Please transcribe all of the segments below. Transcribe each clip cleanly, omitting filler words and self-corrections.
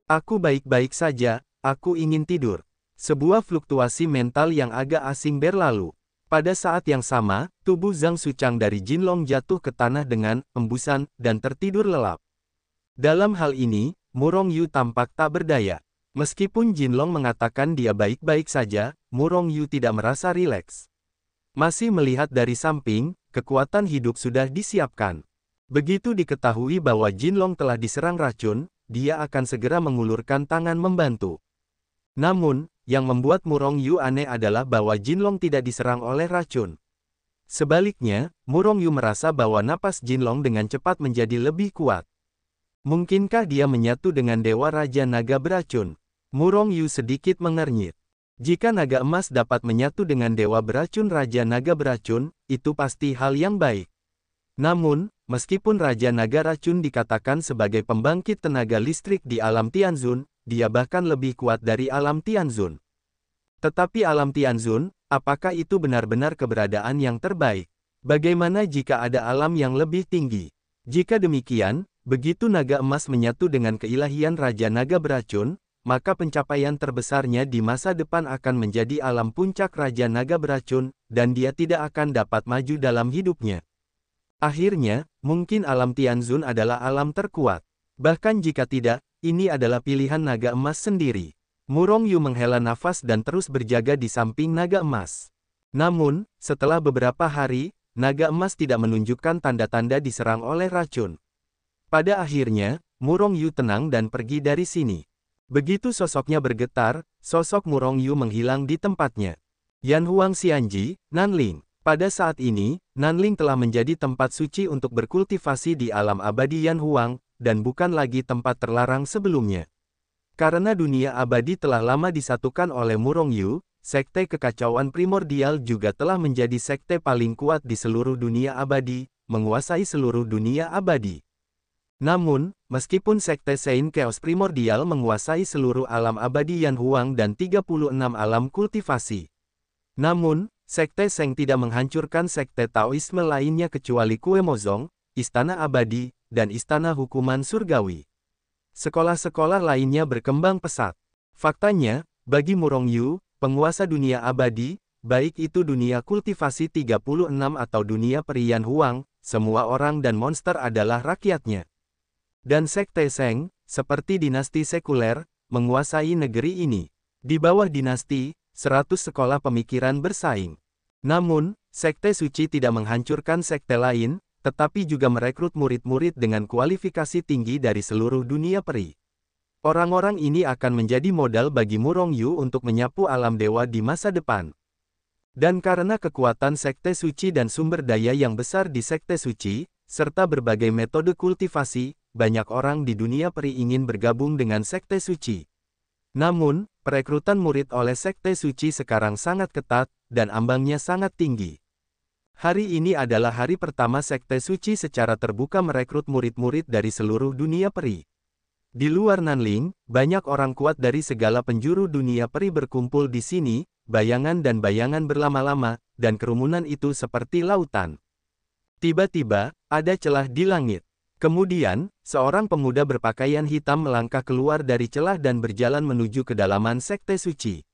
Aku baik-baik saja, aku ingin tidur. Sebuah fluktuasi mental yang agak asing berlalu. Pada saat yang sama, tubuh Zhang Suchang dari Jinlong jatuh ke tanah dengan embusan dan tertidur lelap. Dalam hal ini, Murong Yu tampak tak berdaya. Meskipun Jinlong mengatakan dia baik-baik saja, Murong Yu tidak merasa rileks. Masih melihat dari samping, kekuatan hidup sudah disiapkan. Begitu diketahui bahwa Jinlong telah diserang racun, dia akan segera mengulurkan tangan membantu. Namun, yang membuat Murong Yu aneh adalah bahwa Jinlong tidak diserang oleh racun. Sebaliknya, Murong Yu merasa bahwa napas Jinlong dengan cepat menjadi lebih kuat. Mungkinkah dia menyatu dengan Dewa Raja Naga Beracun? Murong Yu sedikit mengernyit. Jika naga emas dapat menyatu dengan Dewa Beracun Raja Naga Beracun, itu pasti hal yang baik. Namun, meskipun Raja Naga Racun dikatakan sebagai pembangkit tenaga listrik di alam Tianzun, dia bahkan lebih kuat dari alam Tianzun. Tetapi alam Tianzun, apakah itu benar-benar keberadaan yang terbaik? Bagaimana jika ada alam yang lebih tinggi? Jika demikian, begitu naga emas menyatu dengan keilahian Raja Naga Beracun, maka pencapaian terbesarnya di masa depan akan menjadi alam puncak Raja Naga Beracun, dan dia tidak akan dapat maju dalam hidupnya. Akhirnya, mungkin alam Tianzun adalah alam terkuat. Bahkan jika tidak, ini adalah pilihan naga emas sendiri. Murong Yu menghela nafas dan terus berjaga di samping naga emas. Namun, setelah beberapa hari, naga emas tidak menunjukkan tanda-tanda diserang oleh racun. Pada akhirnya, Murong Yu tenang dan pergi dari sini. Begitu sosoknya bergetar, sosok Murong Yu menghilang di tempatnya. Yanhuang Xianji, Nanling. Pada saat ini, Nanling telah menjadi tempat suci untuk berkultivasi di alam abadi Yanhuang, dan bukan lagi tempat terlarang sebelumnya. Karena dunia abadi telah lama disatukan oleh Murong Yu, sekte kekacauan primordial juga telah menjadi sekte paling kuat di seluruh dunia abadi, menguasai seluruh dunia abadi. Namun, meskipun sekte Sein Chaos Primordial menguasai seluruh alam abadi Yanhuang dan 36 alam kultivasi. Namun, sekte Seng tidak menghancurkan sekte Taoisme lainnya kecuali Kue Mozong, Istana Abadi, dan Istana Hukuman Surgawi. Sekolah-sekolah lainnya berkembang pesat. Faktanya, bagi Murong Yu, penguasa dunia abadi, baik itu dunia kultivasi 36 atau dunia peri Yanhuang, semua orang dan monster adalah rakyatnya. Dan sekte Seng, seperti dinasti sekuler, menguasai negeri ini. Di bawah dinasti, 100 sekolah pemikiran bersaing. Namun, sekte suci tidak menghancurkan sekte lain, tetapi juga merekrut murid-murid dengan kualifikasi tinggi dari seluruh dunia peri. Orang-orang ini akan menjadi modal bagi Murong Yu untuk menyapu alam dewa di masa depan. Dan karena kekuatan sekte suci dan sumber daya yang besar di sekte suci, serta berbagai metode kultivasi, banyak orang di dunia peri ingin bergabung dengan sekte suci. Namun, perekrutan murid oleh sekte suci sekarang sangat ketat, dan ambangnya sangat tinggi. Hari ini adalah hari pertama sekte suci secara terbuka merekrut murid-murid dari seluruh dunia peri. Di luar Nanling, banyak orang kuat dari segala penjuru dunia peri berkumpul di sini, bayangan dan bayangan berlama-lama, dan kerumunan itu seperti lautan. Tiba-tiba, ada celah di langit. Kemudian, seorang pemuda berpakaian hitam melangkah keluar dari celah dan berjalan menuju kedalaman sekte suci.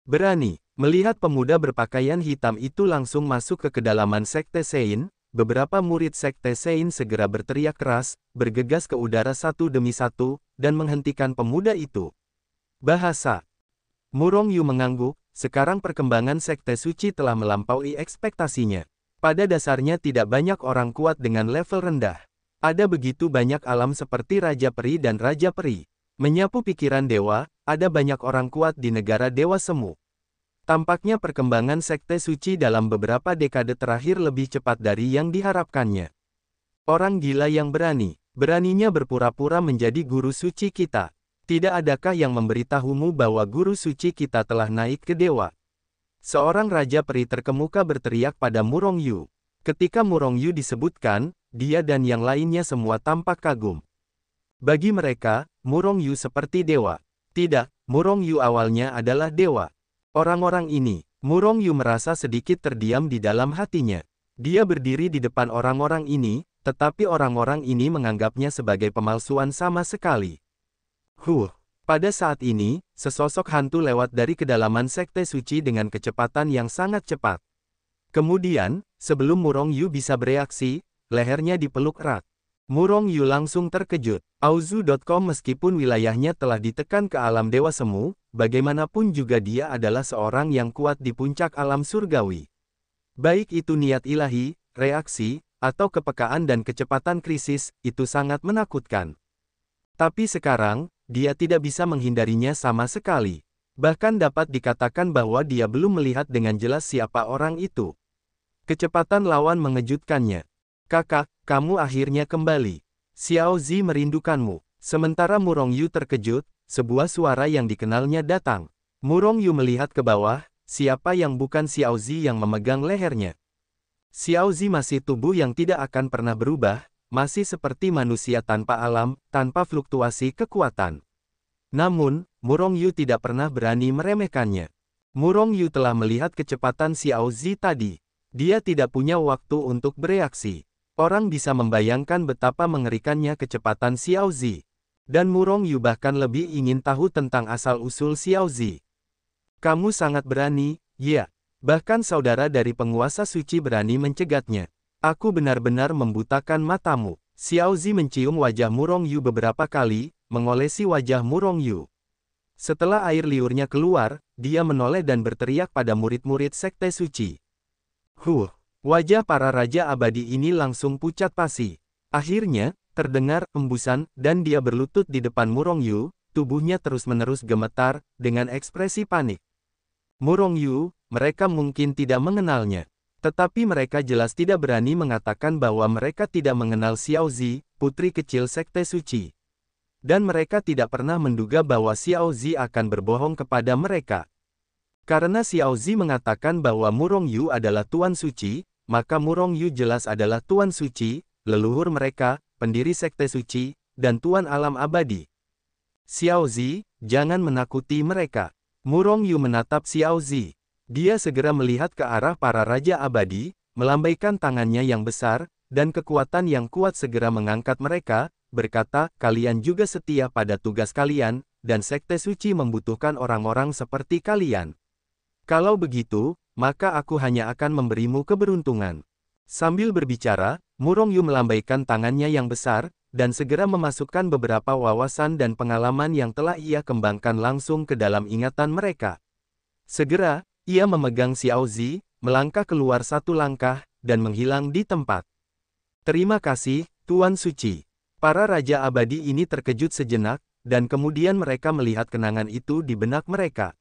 Berani, melihat pemuda berpakaian hitam itu langsung masuk ke kedalaman sekte Sein, beberapa murid sekte Sein segera berteriak keras, bergegas ke udara satu demi satu, dan menghentikan pemuda itu. Bahasa. Murong Yu mengangguk, sekarang perkembangan sekte suci telah melampaui ekspektasinya. Pada dasarnya tidak banyak orang kuat dengan level rendah. Ada begitu banyak alam seperti Raja Peri dan Raja Peri. Menyapu pikiran dewa, ada banyak orang kuat di negara Dewa Semu. Tampaknya perkembangan sekte suci dalam beberapa dekade terakhir lebih cepat dari yang diharapkannya. Orang gila yang berani, beraninya berpura-pura menjadi guru suci kita. Tidak adakah yang memberitahumu bahwa guru suci kita telah naik ke dewa? Seorang Raja Peri terkemuka berteriak pada Murong Yu. Ketika Murong Yu disebutkan, dia dan yang lainnya semua tampak kagum. Bagi mereka, Murong Yu seperti dewa. Tidak, Murong Yu awalnya adalah dewa. Orang-orang ini, Murong Yu merasa sedikit terdiam di dalam hatinya. Dia berdiri di depan orang-orang ini, tetapi orang-orang ini menganggapnya sebagai pemalsuan sama sekali. Pada saat ini, sesosok hantu lewat dari kedalaman sekte suci dengan kecepatan yang sangat cepat. Kemudian, sebelum Murong Yu bisa bereaksi, lehernya dipeluk erat. Murong Yu langsung terkejut. Auzu.com meskipun wilayahnya telah ditekan ke alam dewa semu, bagaimanapun juga dia adalah seorang yang kuat di puncak alam surgawi. Baik itu niat ilahi, reaksi, atau kepekaan dan kecepatan krisis, itu sangat menakutkan. Tapi sekarang, dia tidak bisa menghindarinya sama sekali. Bahkan dapat dikatakan bahwa dia belum melihat dengan jelas siapa orang itu. Kecepatan lawan mengejutkannya. Kakak, kamu akhirnya kembali. Xiao Zi merindukanmu. Sementara Murong Yu terkejut, sebuah suara yang dikenalnya datang. Murong Yu melihat ke bawah, siapa yang bukan Xiao Zi yang memegang lehernya. Xiao Zi masih tubuh yang tidak akan pernah berubah, masih seperti manusia tanpa alam, tanpa fluktuasi kekuatan. Namun, Murong Yu tidak pernah berani meremehkannya. Murong Yu telah melihat kecepatan Xiao Zi tadi. Dia tidak punya waktu untuk bereaksi. Orang bisa membayangkan betapa mengerikannya kecepatan Xiao Zi. Dan Murong Yu bahkan lebih ingin tahu tentang asal-usul Xiao Zi. Kamu sangat berani, ya. Bahkan saudara dari penguasa suci berani mencegatnya. Aku benar-benar membutakan matamu. Xiao Zi mencium wajah Murong Yu beberapa kali, mengolesi wajah Murong Yu. Setelah air liurnya keluar, dia menoleh dan berteriak pada murid-murid sekte suci. Wajah para raja abadi ini langsung pucat pasi. Akhirnya, terdengar embusan, dan dia berlutut di depan Murong Yu, tubuhnya terus-menerus gemetar, dengan ekspresi panik. Murong Yu, mereka mungkin tidak mengenalnya. Tetapi mereka jelas tidak berani mengatakan bahwa mereka tidak mengenal Xiao Zi, putri kecil sekte suci. Dan mereka tidak pernah menduga bahwa Xiao Zi akan berbohong kepada mereka. Karena Xiao Zi mengatakan bahwa Murong Yu adalah Tuan Suci, maka Murong Yu jelas adalah Tuan Suci, leluhur mereka, pendiri sekte suci, dan Tuan alam abadi. Xiao Zi, jangan menakuti mereka. Murong Yu menatap Xiao Zi. Dia segera melihat ke arah para raja abadi, melambaikan tangannya yang besar, dan kekuatan yang kuat segera mengangkat mereka, berkata, kalian juga setia pada tugas kalian, dan sekte suci membutuhkan orang-orang seperti kalian. Kalau begitu, maka aku hanya akan memberimu keberuntungan. Sambil berbicara, Murong Yu melambaikan tangannya yang besar, dan segera memasukkan beberapa wawasan dan pengalaman yang telah ia kembangkan langsung ke dalam ingatan mereka. Segera, ia memegang Xiao Zi, melangkah keluar satu langkah, dan menghilang di tempat. Terima kasih, Tuan Suci. Para raja abadi ini terkejut sejenak, dan kemudian mereka melihat kenangan itu di benak mereka.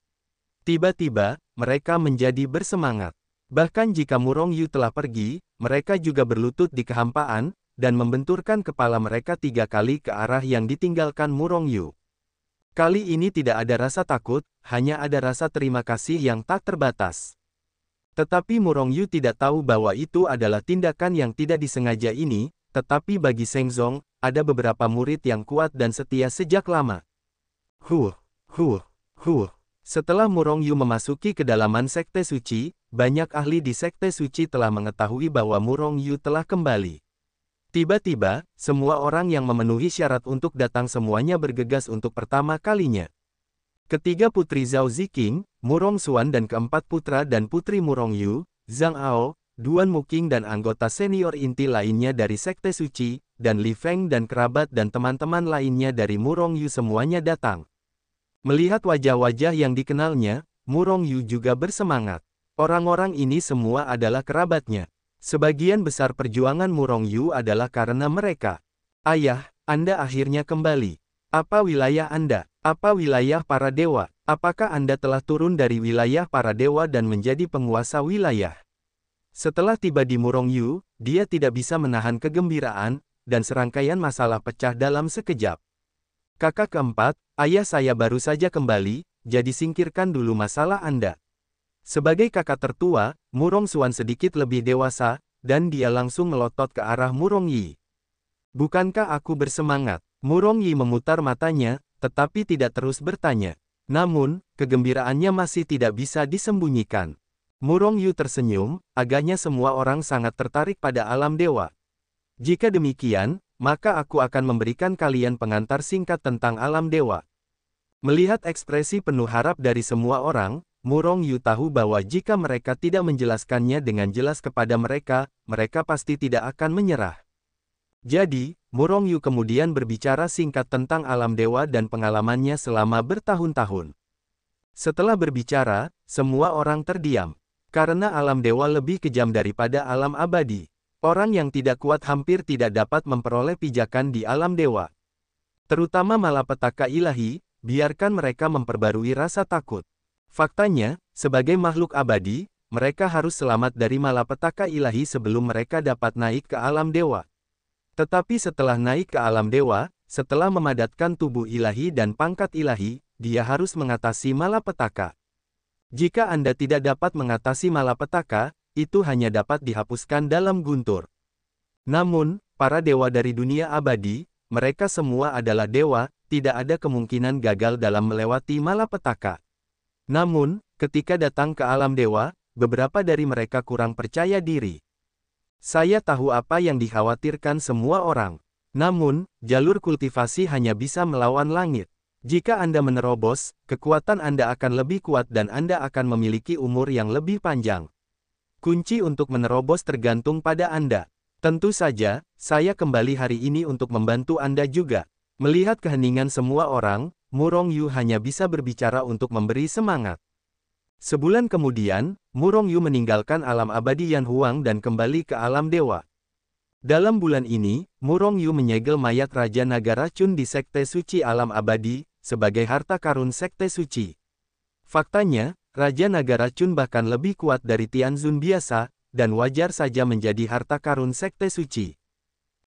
Tiba-tiba, mereka menjadi bersemangat. Bahkan jika Murong Yu telah pergi, mereka juga berlutut di kehampaan, dan membenturkan kepala mereka 3 kali ke arah yang ditinggalkan Murong Yu. Kali ini tidak ada rasa takut, hanya ada rasa terima kasih yang tak terbatas. Tetapi Murong Yu tidak tahu bahwa itu adalah tindakan yang tidak disengaja ini, tetapi bagi Sheng Zong, ada beberapa murid yang kuat dan setia sejak lama. Setelah Murong Yu memasuki kedalaman sekte suci, banyak ahli di sekte suci telah mengetahui bahwa Murong Yu telah kembali. Tiba-tiba, semua orang yang memenuhi syarat untuk datang semuanya bergegas untuk pertama kalinya. Ketiga putri Zhao Ziqing, Murong Xuan dan keempat putra dan putri Murong Yu, Zhang Ao, Duan Muqing dan anggota senior inti lainnya dari sekte suci, dan Li Feng dan kerabat dan teman-teman lainnya dari Murong Yu semuanya datang. Melihat wajah-wajah yang dikenalnya, Murong Yu juga bersemangat. Orang-orang ini semua adalah kerabatnya. Sebagian besar perjuangan Murong Yu adalah karena mereka. Ayah, Anda akhirnya kembali. Apa wilayah Anda? Apa wilayah para dewa? Apakah Anda telah turun dari wilayah para dewa dan menjadi penguasa wilayah? Setelah tiba di Murong Yu, dia tidak bisa menahan kegembiraan, dan serangkaian masalah pecah dalam sekejap. Kakak keempat, ayah saya baru saja kembali, jadi singkirkan dulu masalah Anda. Sebagai kakak tertua, Murong Xuan sedikit lebih dewasa, dan dia langsung melotot ke arah Murong Yi. Bukankah aku bersemangat? Murong Yi memutar matanya, tetapi tidak terus bertanya. Namun, kegembiraannya masih tidak bisa disembunyikan. Murong Yu tersenyum, agaknya semua orang sangat tertarik pada alam dewa. Jika demikian, maka aku akan memberikan kalian pengantar singkat tentang alam dewa. Melihat ekspresi penuh harap dari semua orang, Murong Yu tahu bahwa jika mereka tidak menjelaskannya dengan jelas kepada mereka, mereka pasti tidak akan menyerah. Jadi, Murong Yu kemudian berbicara singkat tentang alam dewa dan pengalamannya selama bertahun-tahun. Setelah berbicara, semua orang terdiam. Karena alam dewa lebih kejam daripada alam abadi. Orang yang tidak kuat hampir tidak dapat memperoleh pijakan di alam dewa. Terutama malapetaka ilahi, biarkan mereka memperbarui rasa takut. Faktanya, sebagai makhluk abadi, mereka harus selamat dari malapetaka ilahi sebelum mereka dapat naik ke alam dewa. Tetapi setelah naik ke alam dewa, setelah memadatkan tubuh ilahi dan pangkat ilahi, dia harus mengatasi malapetaka. Jika Anda tidak dapat mengatasi malapetaka, itu hanya dapat dihapuskan dalam guntur. Namun, para dewa dari dunia abadi, mereka semua adalah dewa, tidak ada kemungkinan gagal dalam melewati malapetaka. Namun, ketika datang ke alam dewa, beberapa dari mereka kurang percaya diri. Saya tahu apa yang dikhawatirkan semua orang. Namun, jalur kultivasi hanya bisa melawan langit. Jika Anda menerobos, kekuatan Anda akan lebih kuat dan Anda akan memiliki umur yang lebih panjang. Kunci untuk menerobos tergantung pada Anda. Tentu saja, saya kembali hari ini untuk membantu Anda juga. Melihat keheningan semua orang, Murong Yu hanya bisa berbicara untuk memberi semangat. Sebulan kemudian, Murong Yu meninggalkan alam abadi Yan Huang dan kembali ke alam dewa. Dalam bulan ini, Murong Yu menyegel mayat Raja Naga Racun di Sekte Suci Alam Abadi, sebagai harta karun Sekte Suci. Faktanya, Raja Naga Racun bahkan lebih kuat dari Tianzun biasa, dan wajar saja menjadi harta karun Sekte Suci.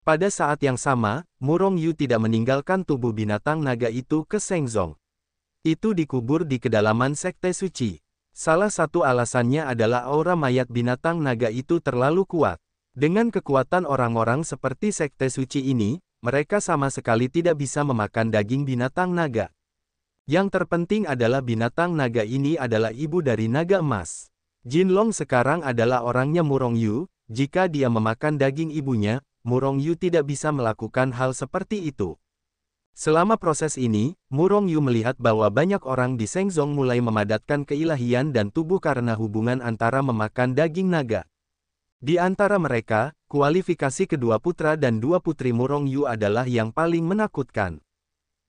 Pada saat yang sama, Murong Yu tidak meninggalkan tubuh binatang naga itu ke Shengzong. Itu dikubur di kedalaman Sekte Suci. Salah satu alasannya adalah aura mayat binatang naga itu terlalu kuat. Dengan kekuatan orang-orang seperti Sekte Suci ini, mereka sama sekali tidak bisa memakan daging binatang naga. Yang terpenting adalah binatang naga ini adalah ibu dari naga emas. Jinlong sekarang adalah orangnya Murong Yu, jika dia memakan daging ibunya, Murong Yu tidak bisa melakukan hal seperti itu. Selama proses ini, Murong Yu melihat bahwa banyak orang di Shengzong mulai memadatkan keilahian dan tubuh karena hubungan antara memakan daging naga. Di antara mereka, kualifikasi kedua putra dan dua putri Murong Yu adalah yang paling menakutkan.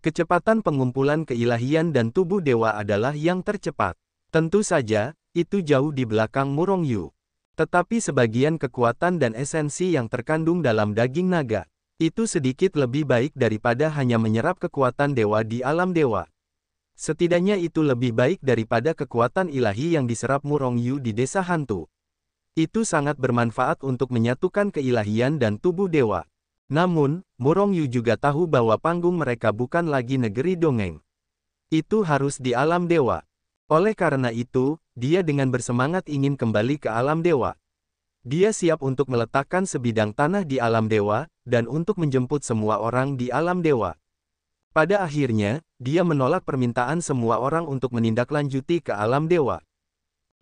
Kecepatan pengumpulan keilahian dan tubuh dewa adalah yang tercepat. Tentu saja, itu jauh di belakang Murong Yu. Tetapi sebagian kekuatan dan esensi yang terkandung dalam daging naga, itu sedikit lebih baik daripada hanya menyerap kekuatan dewa di alam dewa. Setidaknya itu lebih baik daripada kekuatan ilahi yang diserap Murong Yu di desa hantu. Itu sangat bermanfaat untuk menyatukan keilahian dan tubuh dewa. Namun, Murong Yu juga tahu bahwa panggung mereka bukan lagi negeri dongeng. Itu harus di alam dewa. Oleh karena itu, dia dengan bersemangat ingin kembali ke alam dewa. Dia siap untuk meletakkan sebidang tanah di alam dewa, dan untuk menjemput semua orang di alam dewa. Pada akhirnya, dia menolak permintaan semua orang untuk menindaklanjuti ke alam dewa.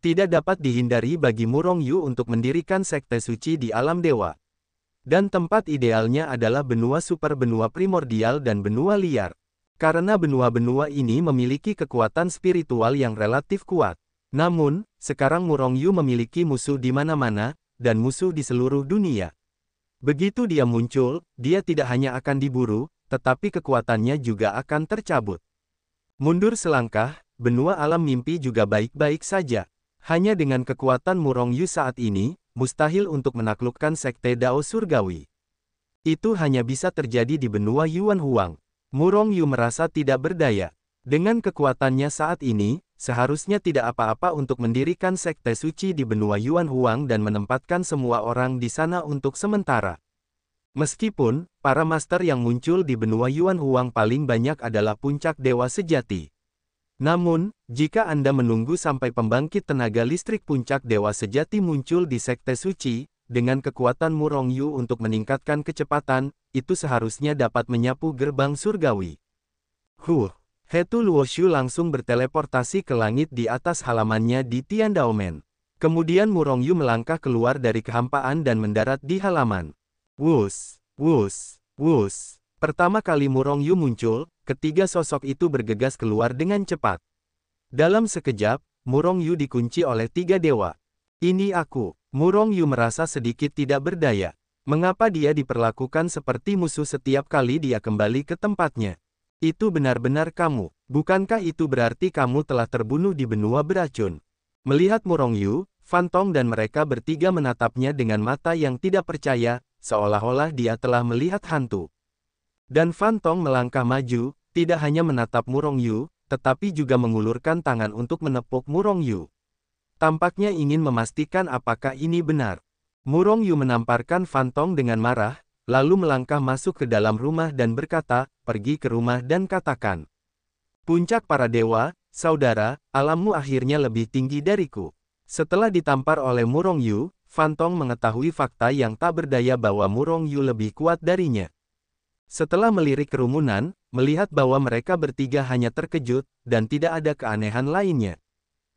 Tidak dapat dihindari bagi Murong Yu untuk mendirikan sekte suci di alam dewa. Dan tempat idealnya adalah benua super, benua primordial dan benua liar. Karena benua-benua ini memiliki kekuatan spiritual yang relatif kuat. Namun, sekarang Murong Yu memiliki musuh di mana-mana, dan musuh di seluruh dunia. Begitu dia muncul, dia tidak hanya akan diburu, tetapi kekuatannya juga akan tercabut. Mundur selangkah, benua alam mimpi juga baik-baik saja. Hanya dengan kekuatan Murong Yu saat ini, mustahil untuk menaklukkan sekte Dao Surgawi. Itu hanya bisa terjadi di benua Yuan Huang. Murong Yu merasa tidak berdaya. Dengan kekuatannya saat ini, seharusnya tidak apa-apa untuk mendirikan sekte suci di benua Yuan Huang dan menempatkan semua orang di sana untuk sementara. Meskipun, para master yang muncul di benua Yuan Huang paling banyak adalah puncak dewa sejati. Namun, jika Anda menunggu sampai pembangkit tenaga listrik puncak dewa sejati muncul di sekte suci, dengan kekuatan Murong Yu untuk meningkatkan kecepatan, itu seharusnya dapat menyapu gerbang surgawi. Hetu Luoshu langsung berteleportasi ke langit di atas halamannya di Tiandaomen. Kemudian Murong Yu melangkah keluar dari kehampaan dan mendarat di halaman. Wus, wus, wus. Pertama kali Murong Yu muncul, ketiga sosok itu bergegas keluar dengan cepat. Dalam sekejap, Murong Yu dikunci oleh tiga dewa. Ini aku. Murong Yu merasa sedikit tidak berdaya. Mengapa dia diperlakukan seperti musuh setiap kali dia kembali ke tempatnya? Itu benar-benar kamu. Bukankah itu berarti kamu telah terbunuh di benua beracun? Melihat Murong Yu, Fan Tong dan mereka bertiga menatapnya dengan mata yang tidak percaya, seolah-olah dia telah melihat hantu. Dan Fan Tong melangkah maju, tidak hanya menatap Murong Yu, tetapi juga mengulurkan tangan untuk menepuk Murong Yu. Tampaknya ingin memastikan apakah ini benar. Murong Yu menamparkan Fan Tong dengan marah, lalu melangkah masuk ke dalam rumah dan berkata, "Pergi ke rumah dan katakan. Puncak para dewa, saudara, alammu akhirnya lebih tinggi dariku." Setelah ditampar oleh Murong Yu, Fan Tong mengetahui fakta yang tak berdaya bahwa Murong Yu lebih kuat darinya. Setelah melirik kerumunan, melihat bahwa mereka bertiga hanya terkejut, dan tidak ada keanehan lainnya.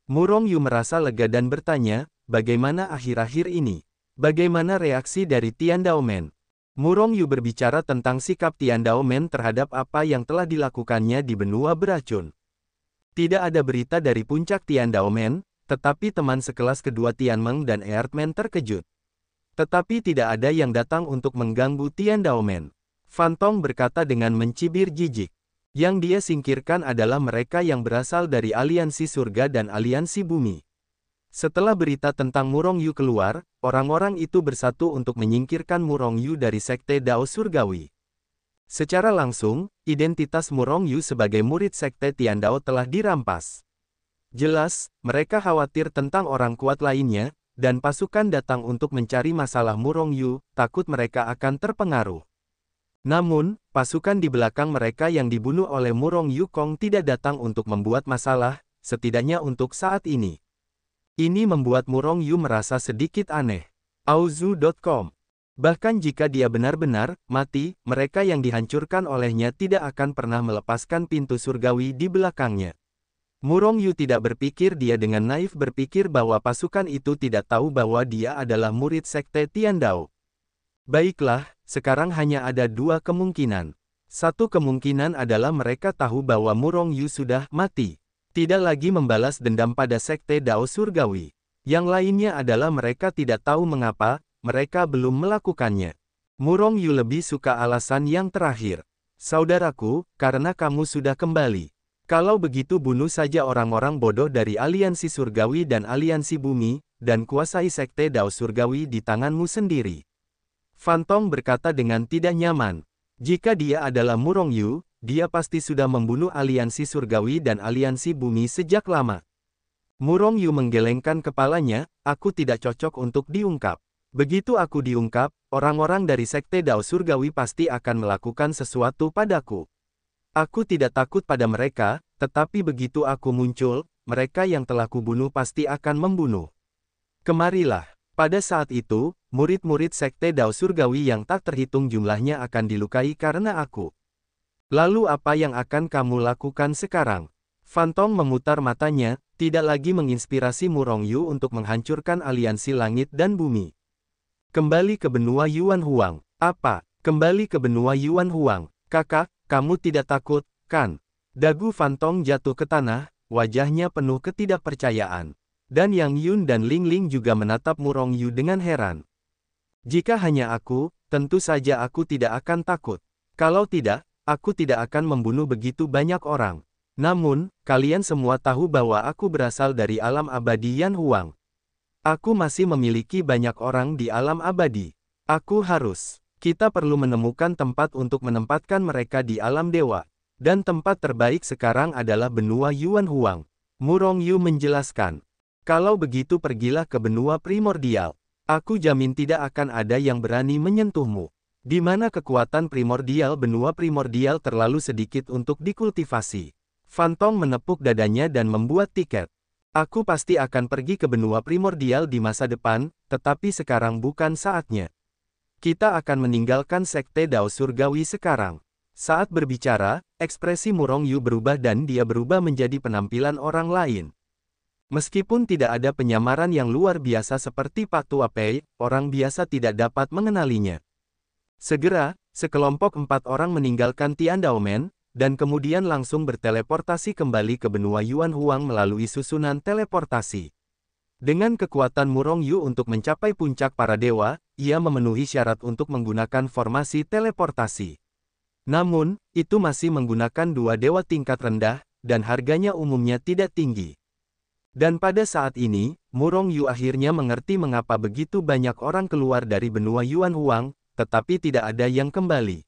Murong Yu merasa lega dan bertanya, bagaimana akhir-akhir ini? Bagaimana reaksi dari Tian Daomen? Murong Yu berbicara tentang sikap Tian Daomen terhadap apa yang telah dilakukannya di benua beracun. Tidak ada berita dari puncak Tian Daomen, tetapi teman sekelas kedua Tian Meng dan Earthman terkejut. Tetapi tidak ada yang datang untuk mengganggu Tian Daomen. Fan Tong berkata dengan mencibir jijik. Yang dia singkirkan adalah mereka yang berasal dari aliansi surga dan aliansi bumi. Setelah berita tentang Murong Yu keluar, orang-orang itu bersatu untuk menyingkirkan Murong Yu dari sekte Dao Surgawi. Secara langsung, identitas Murong Yu sebagai murid sekte Tian Dao telah dirampas. Jelas, mereka khawatir tentang orang kuat lainnya, dan pasukan datang untuk mencari masalah Murong Yu, takut mereka akan terpengaruh. Namun, pasukan di belakang mereka yang dibunuh oleh Murong Yu Kong tidak datang untuk membuat masalah, setidaknya untuk saat ini. Ini membuat Murong Yu merasa sedikit aneh. Auzu.com. Bahkan jika dia benar-benar mati, mereka yang dihancurkan olehnya tidak akan pernah melepaskan pintu surgawi di belakangnya. Murong Yu tidak berpikir dia dengan naif berpikir bahwa pasukan itu tidak tahu bahwa dia adalah murid sekte Tian Dao. Baiklah, sekarang hanya ada dua kemungkinan. Satu kemungkinan adalah mereka tahu bahwa Murong Yu sudah mati. Tidak lagi membalas dendam pada sekte Dao Surgawi. Yang lainnya adalah mereka tidak tahu mengapa, mereka belum melakukannya. Murong Yu lebih suka alasan yang terakhir. Saudaraku, karena kamu sudah kembali. Kalau begitu bunuh saja orang-orang bodoh dari aliansi surgawi dan aliansi bumi, dan kuasai sekte Dao Surgawi di tanganmu sendiri. Fan Tong berkata dengan tidak nyaman. Jika dia adalah Murong Yu, dia pasti sudah membunuh aliansi surgawi dan aliansi bumi sejak lama. Murong Yu menggelengkan kepalanya, aku tidak cocok untuk diungkap. Begitu aku diungkap, orang-orang dari sekte Dao Surgawi pasti akan melakukan sesuatu padaku. Aku tidak takut pada mereka, tetapi begitu aku muncul, mereka yang telah kubunuh pasti akan membunuh. Kemarilah. Pada saat itu, murid-murid sekte Dao Surgawi yang tak terhitung jumlahnya akan dilukai karena aku. Lalu apa yang akan kamu lakukan sekarang? Fan Tong memutar matanya, tidak lagi menginspirasi Murong Yu untuk menghancurkan aliansi langit dan bumi. Kembali ke benua Yuan Huang. Apa? Kembali ke benua Yuan Huang. Kakak, kamu tidak takut, kan? Dagu Fan Tong jatuh ke tanah, wajahnya penuh ketidakpercayaan. Dan Yang Yun dan Ling Ling juga menatap Murong Yu dengan heran. Jika hanya aku, tentu saja aku tidak akan takut. Kalau tidak, aku tidak akan membunuh begitu banyak orang. Namun, kalian semua tahu bahwa aku berasal dari alam abadi Yan Huang. Aku masih memiliki banyak orang di alam abadi. Kita perlu menemukan tempat untuk menempatkan mereka di alam dewa. Dan tempat terbaik sekarang adalah benua Yuan Huang. Murong Yu menjelaskan. Kalau begitu pergilah ke benua primordial. Aku jamin tidak akan ada yang berani menyentuhmu. Di mana kekuatan primordial benua primordial terlalu sedikit untuk dikultivasi. Fan Tong menepuk dadanya dan membuat tiket. Aku pasti akan pergi ke benua primordial di masa depan, tetapi sekarang bukan saatnya. Kita akan meninggalkan sekte Dao Surgawi sekarang. Saat berbicara, ekspresi Murong Yu berubah dan dia berubah menjadi penampilan orang lain. Meskipun tidak ada penyamaran yang luar biasa seperti Pak Tua Pei, orang biasa tidak dapat mengenalinya. Segera, sekelompok 4 orang meninggalkan Tiandaomen, dan kemudian langsung berteleportasi kembali ke benua Yuan Huang melalui susunan teleportasi. Dengan kekuatan Murong Yu untuk mencapai puncak para dewa, ia memenuhi syarat untuk menggunakan formasi teleportasi. Namun, itu masih menggunakan 2 dewa tingkat rendah, dan harganya umumnya tidak tinggi. Dan pada saat ini, Murong Yu akhirnya mengerti mengapa begitu banyak orang keluar dari benua Yuan Huang, tetapi tidak ada yang kembali.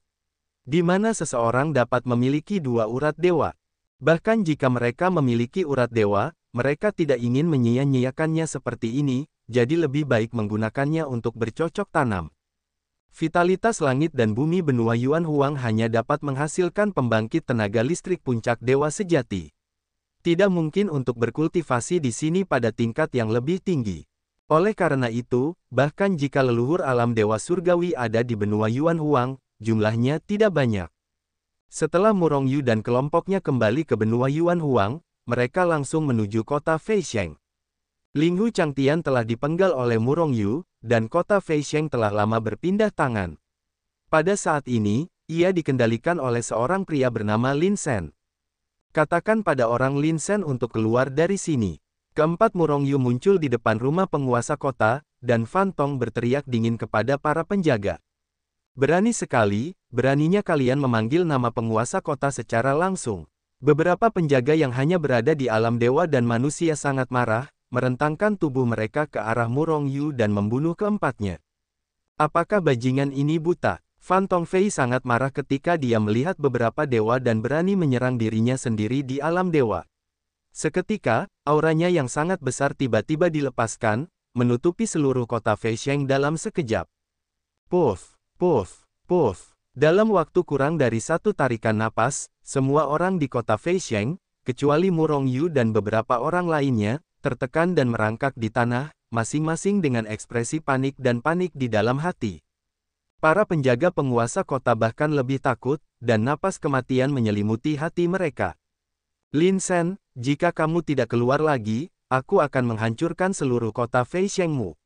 Di mana seseorang dapat memiliki 2 urat dewa. Bahkan jika mereka memiliki urat dewa, mereka tidak ingin menyia-nyiakannya seperti ini, jadi lebih baik menggunakannya untuk bercocok tanam. Vitalitas langit dan bumi benua Yuan Huang hanya dapat menghasilkan pembangkit tenaga listrik puncak dewa sejati. Tidak mungkin untuk berkultivasi di sini pada tingkat yang lebih tinggi. Oleh karena itu, bahkan jika leluhur alam dewa surgawi ada di benua Yuan Huang, jumlahnya tidak banyak. Setelah Murong Yu dan kelompoknya kembali ke benua Yuan Huang, mereka langsung menuju kota Feisheng. Linghu Changtian telah dipenggal oleh Murong Yu, dan kota Feisheng telah lama berpindah tangan. Pada saat ini, ia dikendalikan oleh seorang pria bernama Lin Shen. Katakan pada orang Lin Shen untuk keluar dari sini. Keempat Murong Yu muncul di depan rumah penguasa kota, dan Fan Tong berteriak dingin kepada para penjaga. Berani sekali, beraninya kalian memanggil nama penguasa kota secara langsung. Beberapa penjaga yang hanya berada di alam dewa dan manusia sangat marah, merentangkan tubuh mereka ke arah Murong Yu dan membunuh keempatnya. Apakah bajingan ini buta? Fan Tongfei sangat marah ketika dia melihat beberapa dewa dan berani menyerang dirinya sendiri di alam dewa. Seketika, auranya yang sangat besar tiba-tiba dilepaskan, menutupi seluruh kota Feisheng dalam sekejap. Puff, puff, puff. Dalam waktu kurang dari 1 tarikan napas, semua orang di kota Feisheng, kecuali Murong Yu dan beberapa orang lainnya, tertekan dan merangkak di tanah, masing-masing dengan ekspresi panik dan panik di dalam hati. Para penjaga penguasa kota bahkan lebih takut, dan napas kematian menyelimuti hati mereka. Lin Shen, jika kamu tidak keluar lagi, aku akan menghancurkan seluruh kota Feishengmu.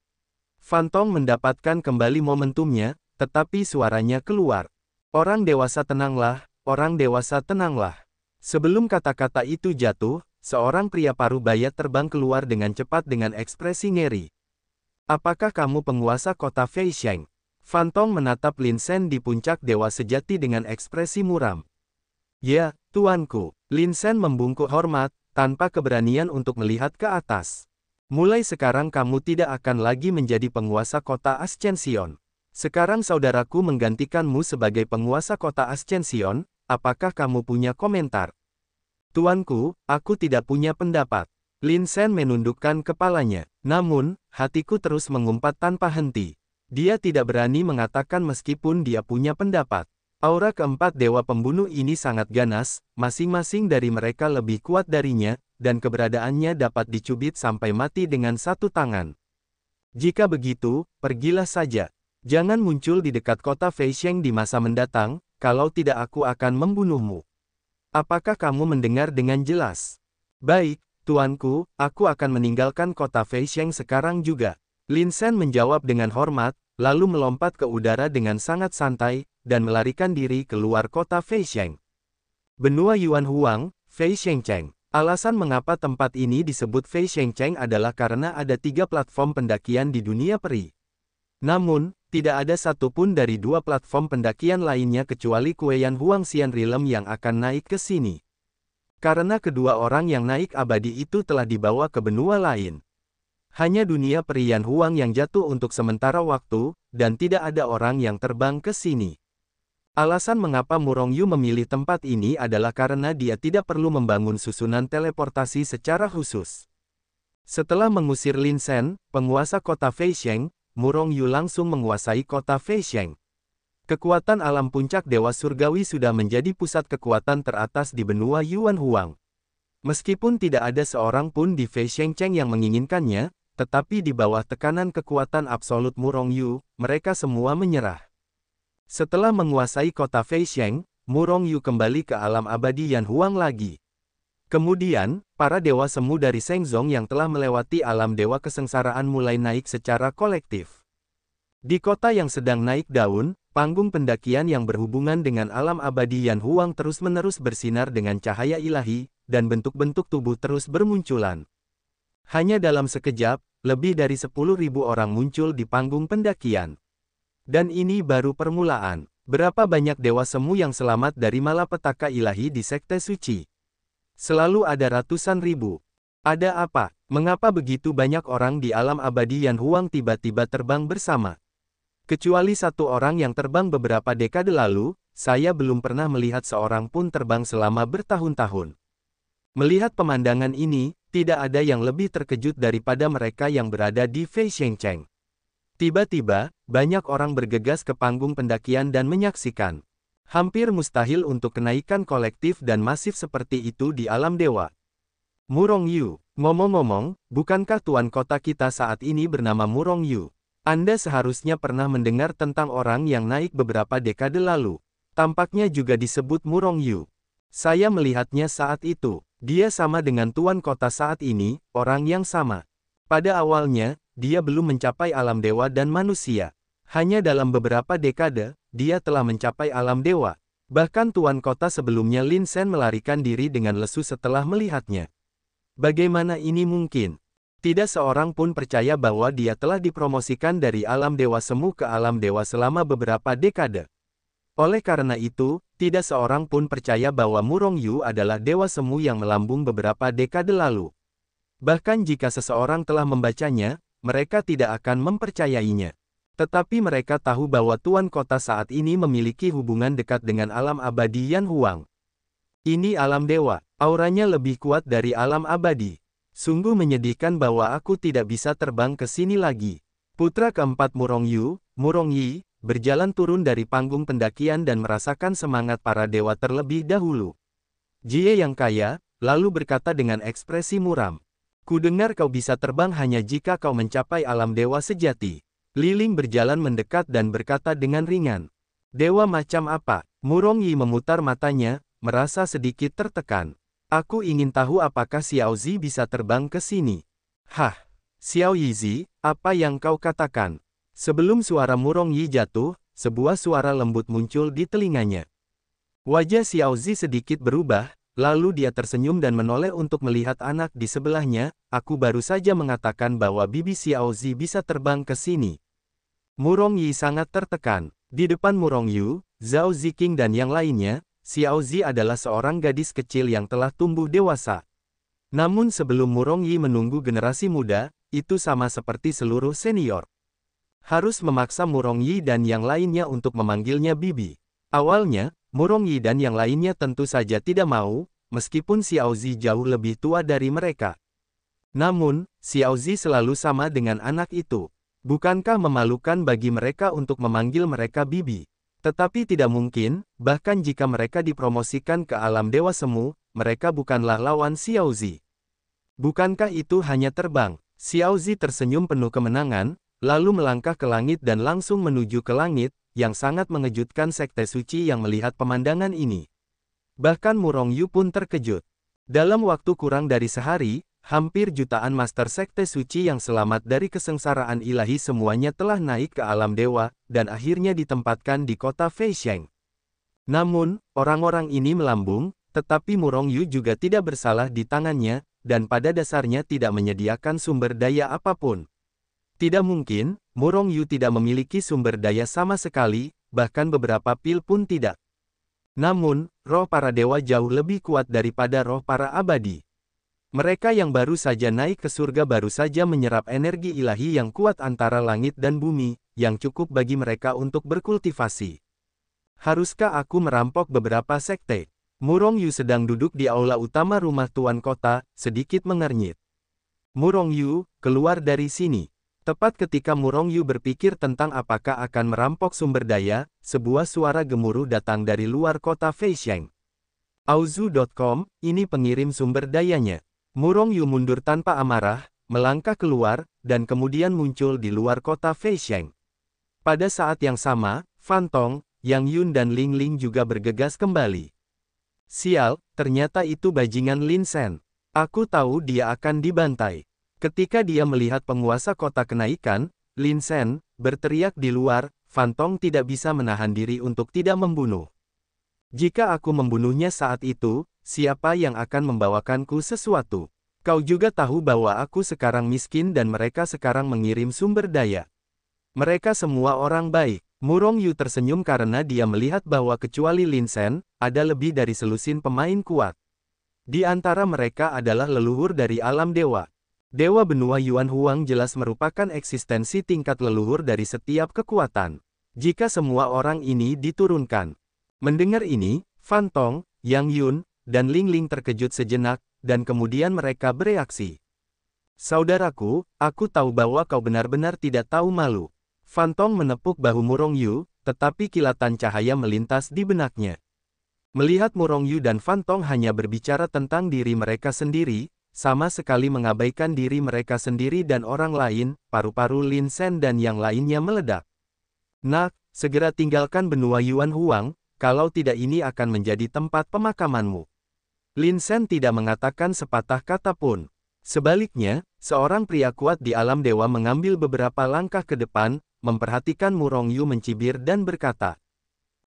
Fan Tong mendapatkan kembali momentumnya, tetapi suaranya keluar. Orang dewasa tenanglah, orang dewasa tenanglah. Sebelum kata-kata itu jatuh, seorang pria parubaya terbang keluar dengan cepat dengan ekspresi ngeri. Apakah kamu penguasa kota Feisheng? Fan Tong menatap Lin Shen di puncak dewa sejati dengan ekspresi muram. Ya, tuanku. Lin Shen membungkuk hormat, tanpa keberanian untuk melihat ke atas. Mulai sekarang kamu tidak akan lagi menjadi penguasa kota Ascension. Sekarang saudaraku menggantikanmu sebagai penguasa kota Ascension, apakah kamu punya komentar? Tuanku, aku tidak punya pendapat. Lin Shen menundukkan kepalanya. Namun, hatiku terus mengumpat tanpa henti. Dia tidak berani mengatakan meskipun dia punya pendapat. Aura keempat dewa pembunuh ini sangat ganas, masing-masing dari mereka lebih kuat darinya, dan keberadaannya dapat dicubit sampai mati dengan 1 tangan. Jika begitu, pergilah saja. Jangan muncul di dekat kota Feisheng di masa mendatang, kalau tidak aku akan membunuhmu. Apakah kamu mendengar dengan jelas? Baik, tuanku, aku akan meninggalkan kota Feisheng sekarang juga. Lin Shen menjawab dengan hormat, lalu melompat ke udara dengan sangat santai, dan melarikan diri keluar kota Feisheng. Benua Yuan Huang, Feishengcheng. Alasan mengapa tempat ini disebut Feishengcheng adalah karena ada 3 platform pendakian di dunia peri. Namun, tidak ada satupun dari 2 platform pendakian lainnya kecuali Kueyan Huangxian Realm yang akan naik ke sini. Karena kedua orang yang naik abadi itu telah dibawa ke benua lain. Hanya dunia perian Huang yang jatuh untuk sementara waktu, dan tidak ada orang yang terbang ke sini. Alasan mengapa Murong Yu memilih tempat ini adalah karena dia tidak perlu membangun susunan teleportasi secara khusus. Setelah mengusir Lin Shen, penguasa kota Feisheng, Murong Yu langsung menguasai kota Feisheng. Kekuatan alam puncak dewa surgawi sudah menjadi pusat kekuatan teratas di benua Yuan Huang. Meskipun tidak ada seorang pun di Feishengcheng yang menginginkannya, tetapi di bawah tekanan kekuatan absolut Murong Yu, mereka semua menyerah. Setelah menguasai kota Feisheng, Murong Yu kembali ke alam abadi Yan Huang lagi. Kemudian, para dewa semu dari Shengzong yang telah melewati alam dewa kesengsaraan mulai naik secara kolektif. Di kota yang sedang naik daun, panggung pendakian yang berhubungan dengan alam abadi Yan Huang terus-menerus bersinar dengan cahaya ilahi, dan bentuk-bentuk tubuh terus bermunculan. Hanya dalam sekejap, lebih dari 10.000 orang muncul di panggung pendakian. Dan ini baru permulaan. Berapa banyak dewa semu yang selamat dari malapetaka ilahi di Sekte Suci? Selalu ada ratusan ribu. Ada apa? Mengapa begitu banyak orang di alam abadi Yan Huang tiba-tiba terbang bersama? Kecuali satu orang yang terbang beberapa dekade lalu, saya belum pernah melihat seorang pun terbang selama bertahun-tahun. Melihat pemandangan ini, tidak ada yang lebih terkejut daripada mereka yang berada di Fei Shengcheng. Tiba-tiba, banyak orang bergegas ke panggung pendakian dan menyaksikan. Hampir mustahil untuk kenaikan kolektif dan masif seperti itu di alam dewa. Murong Yu, ngomong-ngomong, bukankah tuan kota kita saat ini bernama Murong Yu? Anda seharusnya pernah mendengar tentang orang yang naik beberapa dekade lalu. Tampaknya juga disebut Murong Yu. Saya melihatnya saat itu. Dia sama dengan tuan kota saat ini, orang yang sama. Pada awalnya, dia belum mencapai alam dewa dan manusia. Hanya dalam beberapa dekade, dia telah mencapai alam dewa. Bahkan tuan kota sebelumnya Lin Shen melarikan diri dengan lesu setelah melihatnya. Bagaimana ini mungkin? Tidak seorang pun percaya bahwa dia telah dipromosikan dari alam dewa semu ke alam dewa selama beberapa dekade. Oleh karena itu, tidak seorang pun percaya bahwa Murong Yu adalah dewa semu yang melambung beberapa dekade lalu. Bahkan jika seseorang telah membacanya, mereka tidak akan mempercayainya. Tetapi mereka tahu bahwa tuan kota saat ini memiliki hubungan dekat dengan alam abadi Yan Huang. Ini alam dewa, auranya lebih kuat dari alam abadi. Sungguh menyedihkan bahwa aku tidak bisa terbang ke sini lagi. Putra keempat Murong Yu, Murong Yi, berjalan turun dari panggung pendakian dan merasakan semangat para dewa terlebih dahulu. Jie yang kaya, lalu berkata dengan ekspresi muram. Kudengar kau bisa terbang hanya jika kau mencapai alam dewa sejati. Liling berjalan mendekat dan berkata dengan ringan. Dewa macam apa? Murong Yi memutar matanya, merasa sedikit tertekan. Aku ingin tahu apakah Xiao Zi bisa terbang ke sini. Hah, Xiao Yizi, apa yang kau katakan? Sebelum suara Murong Yi jatuh, sebuah suara lembut muncul di telinganya. Wajah Xiao Zi sedikit berubah, lalu dia tersenyum dan menoleh untuk melihat anak di sebelahnya. Aku baru saja mengatakan bahwa bibi Xiao Zi bisa terbang ke sini. Murong Yi sangat tertekan. Di depan Murong Yu, Zhao Ziqing dan yang lainnya, Xiao Zi adalah seorang gadis kecil yang telah tumbuh dewasa. Namun sebelum Murong Yi menunggu generasi muda, itu sama seperti seluruh senior. Harus memaksa Murong Yi dan yang lainnya untuk memanggilnya bibi. Awalnya, Murong Yi dan yang lainnya tentu saja tidak mau, meskipun Xiao Zi jauh lebih tua dari mereka. Namun, Xiao Zi selalu sama dengan anak itu. Bukankah memalukan bagi mereka untuk memanggil mereka bibi? Tetapi tidak mungkin, bahkan jika mereka dipromosikan ke alam dewa semu, mereka bukanlah lawan Xiao Zi. Bukankah itu hanya terbang? Xiao Zi tersenyum penuh kemenangan, lalu melangkah ke langit dan langsung menuju ke langit, yang sangat mengejutkan Sekte Suci yang melihat pemandangan ini. Bahkan Murong Yu pun terkejut. Dalam waktu kurang dari sehari, hampir jutaan Master Sekte Suci yang selamat dari kesengsaraan ilahi semuanya telah naik ke alam dewa, dan akhirnya ditempatkan di kota Feixiang. Namun, orang-orang ini melambung, tetapi Murong Yu juga tidak bersalah di tangannya, dan pada dasarnya tidak menyediakan sumber daya apapun. Tidak mungkin, Murong Yu tidak memiliki sumber daya sama sekali, bahkan beberapa pil pun tidak. Namun, roh para dewa jauh lebih kuat daripada roh para abadi. Mereka yang baru saja naik ke surga baru saja menyerap energi ilahi yang kuat antara langit dan bumi, yang cukup bagi mereka untuk berkultivasi. Haruskah aku merampok beberapa sekte? Murong Yu sedang duduk di aula utama rumah tuan kota, sedikit mengernyit. Murong Yu, keluar dari sini. Tepat ketika Murong Yu berpikir tentang apakah akan merampok sumber daya, sebuah suara gemuruh datang dari luar kota Feixiang. Auzu.com, ini pengirim sumber dayanya. Murong Yu mundur tanpa amarah, melangkah keluar, dan kemudian muncul di luar kota Feixiang. Pada saat yang sama, Fan Tong, Yang Yun dan Ling Ling juga bergegas kembali. Sial, ternyata itu bajingan Lin Shen. Aku tahu dia akan dibantai. Ketika dia melihat penguasa kota kenaikan, Lin Sen, berteriak di luar, Fan Tong tidak bisa menahan diri untuk tidak membunuh. Jika aku membunuhnya saat itu, siapa yang akan membawakanku sesuatu? Kau juga tahu bahwa aku sekarang miskin dan mereka sekarang mengirim sumber daya. Mereka semua orang baik. Murong Yu tersenyum karena dia melihat bahwa kecuali Lin Sen, ada lebih dari selusin pemain kuat. Di antara mereka adalah leluhur dari alam dewa. Dewa benua Yuan Huang jelas merupakan eksistensi tingkat leluhur dari setiap kekuatan. Jika semua orang ini diturunkan. Mendengar ini, Fan Tong, Yang Yun, dan Ling Ling terkejut sejenak, dan kemudian mereka bereaksi. Saudaraku, aku tahu bahwa kau benar-benar tidak tahu malu. Fan Tong menepuk bahu Murong Yu, tetapi kilatan cahaya melintas di benaknya. Melihat Murong Yu dan Fan Tong hanya berbicara tentang diri mereka sendiri, sama sekali mengabaikan diri mereka sendiri dan orang lain, paru-paru Lin Sen dan yang lainnya meledak. Nak, segera tinggalkan benua Yuan Huang, kalau tidak ini akan menjadi tempat pemakamanmu. Lin Sen tidak mengatakan sepatah kata pun. Sebaliknya, seorang pria kuat di alam dewa mengambil beberapa langkah ke depan, memperhatikan Murong Yu mencibir dan berkata.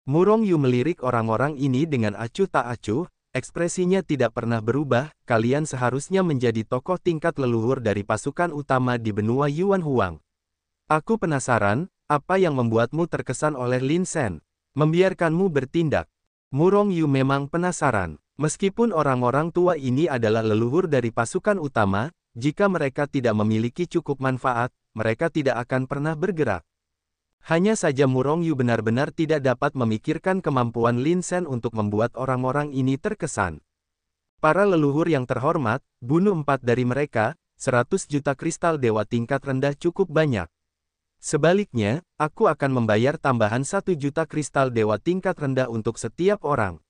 Murong Yu melirik orang-orang ini dengan acuh tak acuh, ekspresinya tidak pernah berubah, kalian seharusnya menjadi tokoh tingkat leluhur dari pasukan utama di benua Yuan Huang. Aku penasaran, apa yang membuatmu terkesan oleh Lin Sen? Membiarkanmu bertindak. Murong Yu memang penasaran. Meskipun orang-orang tua ini adalah leluhur dari pasukan utama, jika mereka tidak memiliki cukup manfaat, mereka tidak akan pernah bergerak. Hanya saja Murong Yu benar-benar tidak dapat memikirkan kemampuan Lin Sen untuk membuat orang-orang ini terkesan. Para leluhur yang terhormat, bunuh 4 dari mereka, 100 juta kristal dewa tingkat rendah cukup banyak. Sebaliknya, aku akan membayar tambahan 1 juta kristal dewa tingkat rendah untuk setiap orang.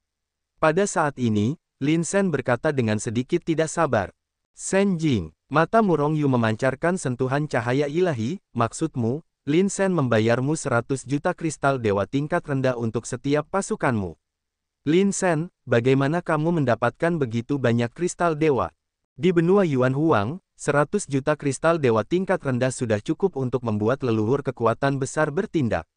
Pada saat ini, Lin Sen berkata dengan sedikit tidak sabar. Sen Jing, mata Murong Yu memancarkan sentuhan cahaya ilahi, maksudmu, Lin Sen membayarmu 100 juta kristal dewa tingkat rendah untuk setiap pasukanmu. Lin Sen, bagaimana kamu mendapatkan begitu banyak kristal dewa? Di benua Yuan Huang, 100 juta kristal dewa tingkat rendah sudah cukup untuk membuat leluhur kekuatan besar bertindak.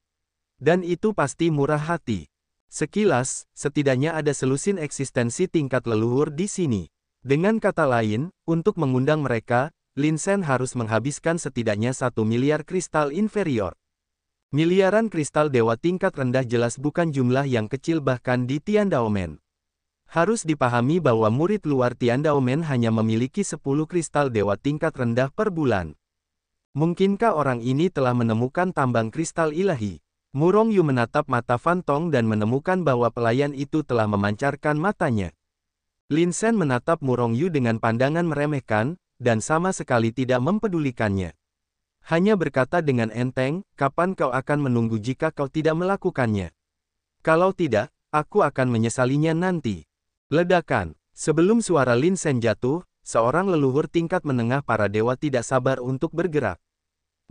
Dan itu pasti murah hati. Sekilas, setidaknya ada selusin eksistensi tingkat leluhur di sini. Dengan kata lain, untuk mengundang mereka, Lin Sen harus menghabiskan setidaknya 1 miliar kristal inferior. Miliaran kristal dewa tingkat rendah jelas bukan jumlah yang kecil bahkan di Tiandaomen. Harus dipahami bahwa murid luar Tiandaomen hanya memiliki 10 kristal dewa tingkat rendah per bulan. Mungkinkah orang ini telah menemukan tambang kristal ilahi? Murong Yu menatap mata Fan Tong dan menemukan bahwa pelayan itu telah memancarkan matanya. Lin Sen menatap Murong Yu dengan pandangan meremehkan, dan sama sekali tidak mempedulikannya. Hanya berkata dengan enteng, kapan kau akan menunggu jika kau tidak melakukannya? Kalau tidak, aku akan menyesalinya nanti. Ledakan. Sebelum suara Lin Sen jatuh, seorang leluhur tingkat menengah para dewa tidak sabar untuk bergerak.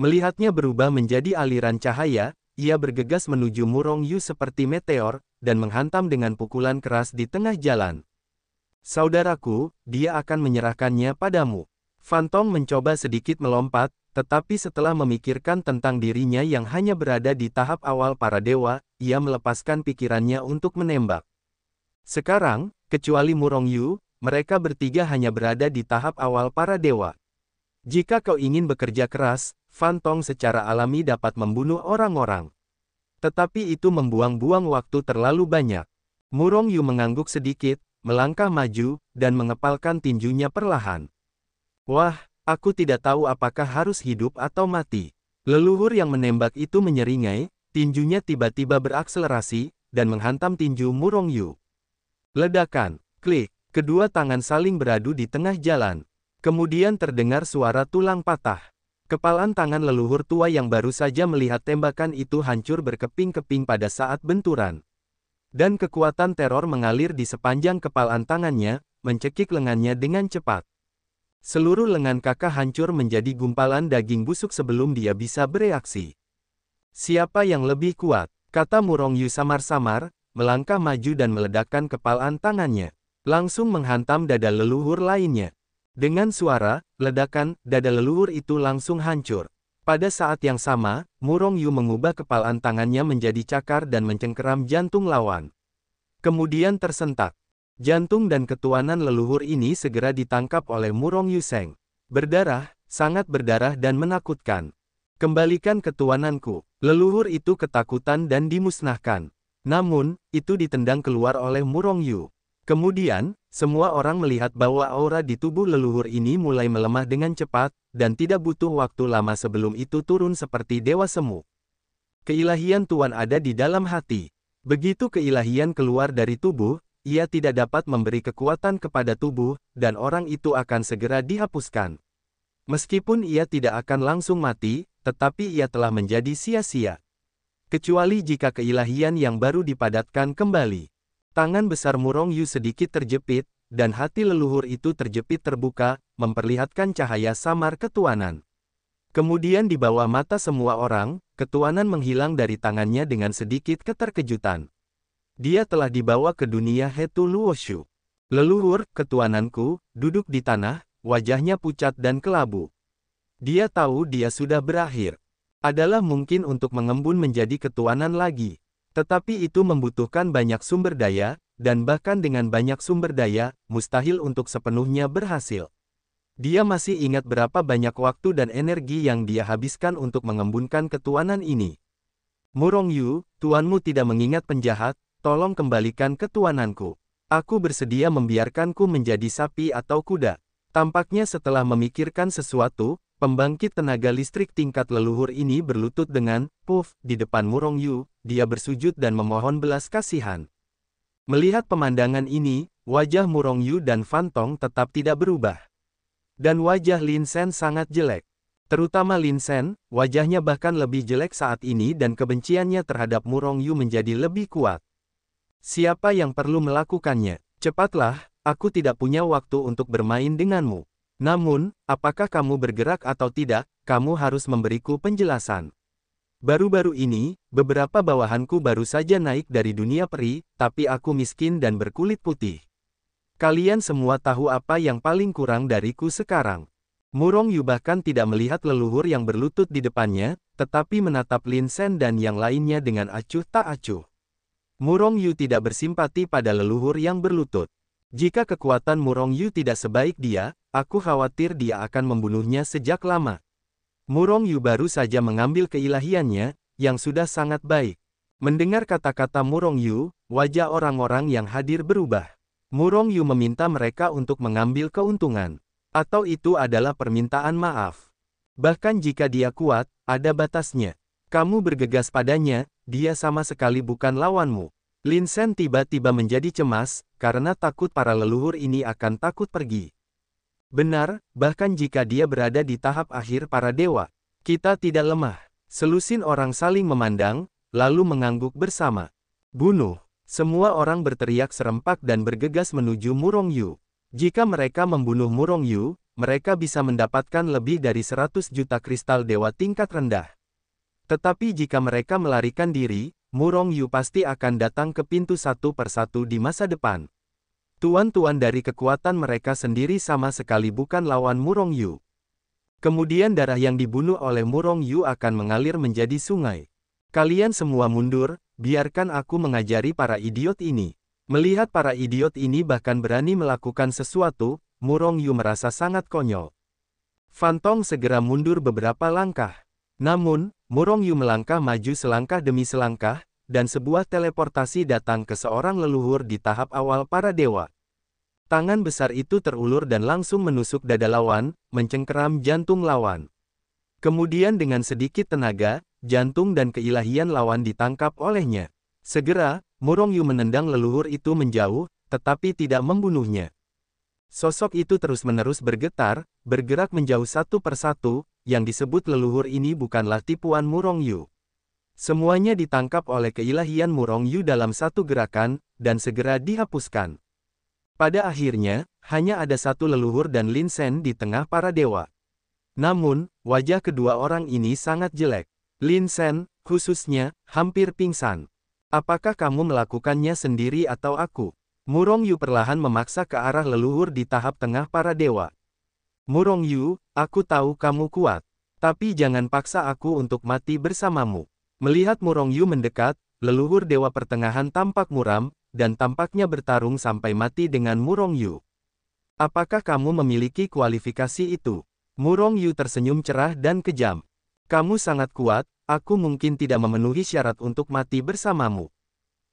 Melihatnya berubah menjadi aliran cahaya, ia bergegas menuju Murong Yu seperti meteor, dan menghantam dengan pukulan keras di tengah jalan. Saudaraku, dia akan menyerahkannya padamu. Fan Tong mencoba sedikit melompat, tetapi setelah memikirkan tentang dirinya yang hanya berada di tahap awal para dewa, ia melepaskan pikirannya untuk menembak. Sekarang, kecuali Murong Yu, mereka bertiga hanya berada di tahap awal para dewa. Jika kau ingin bekerja keras, Fan Tong secara alami dapat membunuh orang-orang. Tetapi itu membuang-buang waktu terlalu banyak. Murong Yu mengangguk sedikit, melangkah maju, dan mengepalkan tinjunya perlahan. Wah, aku tidak tahu apakah harus hidup atau mati. Leluhur yang menembak itu menyeringai, tinjunya tiba-tiba berakselerasi, dan menghantam tinju Murong Yu. Ledakan, klik, kedua tangan saling beradu di tengah jalan. Kemudian terdengar suara tulang patah. Kepalan tangan leluhur tua yang baru saja melihat tembakan itu hancur berkeping-keping pada saat benturan. Dan kekuatan teror mengalir di sepanjang kepalan tangannya, mencekik lengannya dengan cepat. Seluruh lengan kakak hancur menjadi gumpalan daging busuk sebelum dia bisa bereaksi. Siapa yang lebih kuat? Kata Murong Yu samar-samar, melangkah maju dan meledakkan kepalan tangannya. Langsung menghantam dada leluhur lainnya. Dengan suara, ledakan, dada leluhur itu langsung hancur. Pada saat yang sama, Murong Yu mengubah kepalan tangannya menjadi cakar dan mencengkeram jantung lawan. Kemudian tersentak. Jantung dan ketuanan leluhur ini segera ditangkap oleh Murong Yu Seng. Berdarah, sangat berdarah dan menakutkan. Kembalikan ketuananku. Leluhur itu ketakutan dan dimusnahkan. Namun, itu ditendang keluar oleh Murong Yu. Kemudian, semua orang melihat bahwa aura di tubuh leluhur ini mulai melemah dengan cepat, dan tidak butuh waktu lama sebelum itu turun seperti dewa semu. Keilahian Tuan ada di dalam hati. Begitu keilahian keluar dari tubuh, ia tidak dapat memberi kekuatan kepada tubuh, dan orang itu akan segera dihapuskan. Meskipun ia tidak akan langsung mati, tetapi ia telah menjadi sia-sia. Kecuali jika keilahian yang baru dipadatkan kembali. Tangan besar Murong Yu sedikit terjepit, dan hati leluhur itu terjepit terbuka, memperlihatkan cahaya samar ketuanan. Kemudian di bawah mata semua orang, ketuanan menghilang dari tangannya dengan sedikit keterkejutan. Dia telah dibawa ke dunia Hetu Luoshu. Leluhur, ketuananku, duduk di tanah, wajahnya pucat dan kelabu. Dia tahu dia sudah berakhir. Adalah mungkin untuk mengembun menjadi ketuanan lagi. Tetapi itu membutuhkan banyak sumber daya, dan bahkan dengan banyak sumber daya, mustahil untuk sepenuhnya berhasil. Dia masih ingat berapa banyak waktu dan energi yang dia habiskan untuk mengembunkan ketuanan ini. Murong Yu, tuanmu tidak mengingat penjahat, tolong kembalikan ketuananku. Aku bersedia membiarkanku menjadi sapi atau kuda. Tampaknya setelah memikirkan sesuatu, pembangkit tenaga listrik tingkat leluhur ini berlutut dengan, puff, di depan Murong Yu, dia bersujud dan memohon belas kasihan. Melihat pemandangan ini, wajah Murong Yu dan Fan Tong tetap tidak berubah. Dan wajah Lin Sen sangat jelek. Terutama Lin Sen, wajahnya bahkan lebih jelek saat ini dan kebenciannya terhadap Murong Yu menjadi lebih kuat. Siapa yang perlu melakukannya? Cepatlah, aku tidak punya waktu untuk bermain denganmu. Namun, apakah kamu bergerak atau tidak, kamu harus memberiku penjelasan. Baru-baru ini, beberapa bawahanku baru saja naik dari dunia peri, tapi aku miskin dan berkulit putih. Kalian semua tahu apa yang paling kurang dariku sekarang. Murong Yu bahkan tidak melihat leluhur yang berlutut di depannya, tetapi menatap Lin Sen dan yang lainnya dengan acuh tak acuh. Murong Yu tidak bersimpati pada leluhur yang berlutut. Jika kekuatan Murong Yu tidak sebaik dia, aku khawatir dia akan membunuhnya sejak lama. Murong Yu baru saja mengambil keilahiannya, yang sudah sangat baik. Mendengar kata-kata Murong Yu, wajah orang-orang yang hadir berubah. Murong Yu meminta mereka untuk mengambil keuntungan. Atau itu adalah permintaan maaf. Bahkan jika dia kuat, ada batasnya. Kamu bergegas padanya, dia sama sekali bukan lawanmu. Lin Sen tiba-tiba menjadi cemas, karena takut para leluhur ini akan takut pergi. Benar, bahkan jika dia berada di tahap akhir para dewa. Kita tidak lemah. Selusin orang saling memandang, lalu mengangguk bersama. Bunuh. Semua orang berteriak serempak dan bergegas menuju Murong Yu. Jika mereka membunuh Murong Yu, mereka bisa mendapatkan lebih dari 100 juta kristal dewa tingkat rendah. Tetapi jika mereka melarikan diri, Murong Yu pasti akan datang ke pintu satu persatu di masa depan. Tuan-tuan dari kekuatan mereka sendiri sama sekali bukan lawan Murong Yu. Kemudian darah yang dibunuh oleh Murong Yu akan mengalir menjadi sungai. Kalian semua mundur, biarkan aku mengajari para idiot ini. Melihat para idiot ini bahkan berani melakukan sesuatu, Murong Yu merasa sangat konyol. Fan Tong segera mundur beberapa langkah. Namun, Murong Yu melangkah maju selangkah demi selangkah, dan sebuah teleportasi datang ke seorang leluhur di tahap awal para dewa. Tangan besar itu terulur dan langsung menusuk dada lawan, mencengkeram jantung lawan. Kemudian dengan sedikit tenaga, jantung dan keilahian lawan ditangkap olehnya. Segera, Murong Yu menendang leluhur itu menjauh, tetapi tidak membunuhnya. Sosok itu terus-menerus bergetar, bergerak menjauh satu persatu, yang disebut leluhur ini bukanlah tipuan Murong Yu. Semuanya ditangkap oleh keilahian Murong Yu dalam satu gerakan, dan segera dihapuskan. Pada akhirnya, hanya ada satu leluhur dan Lin Sen di tengah para dewa. Namun, wajah kedua orang ini sangat jelek. Lin Sen, khususnya, hampir pingsan. Apakah kamu melakukannya sendiri atau aku? Murong Yu perlahan memaksa ke arah leluhur di tahap tengah para dewa. Murong Yu, aku tahu kamu kuat. Tapi jangan paksa aku untuk mati bersamamu. Melihat Murong Yu mendekat, leluhur Dewa Pertengahan tampak muram, dan tampaknya bertarung sampai mati dengan Murong Yu. Apakah kamu memiliki kualifikasi itu? Murong Yu tersenyum cerah dan kejam. Kamu sangat kuat, aku mungkin tidak memenuhi syarat untuk mati bersamamu.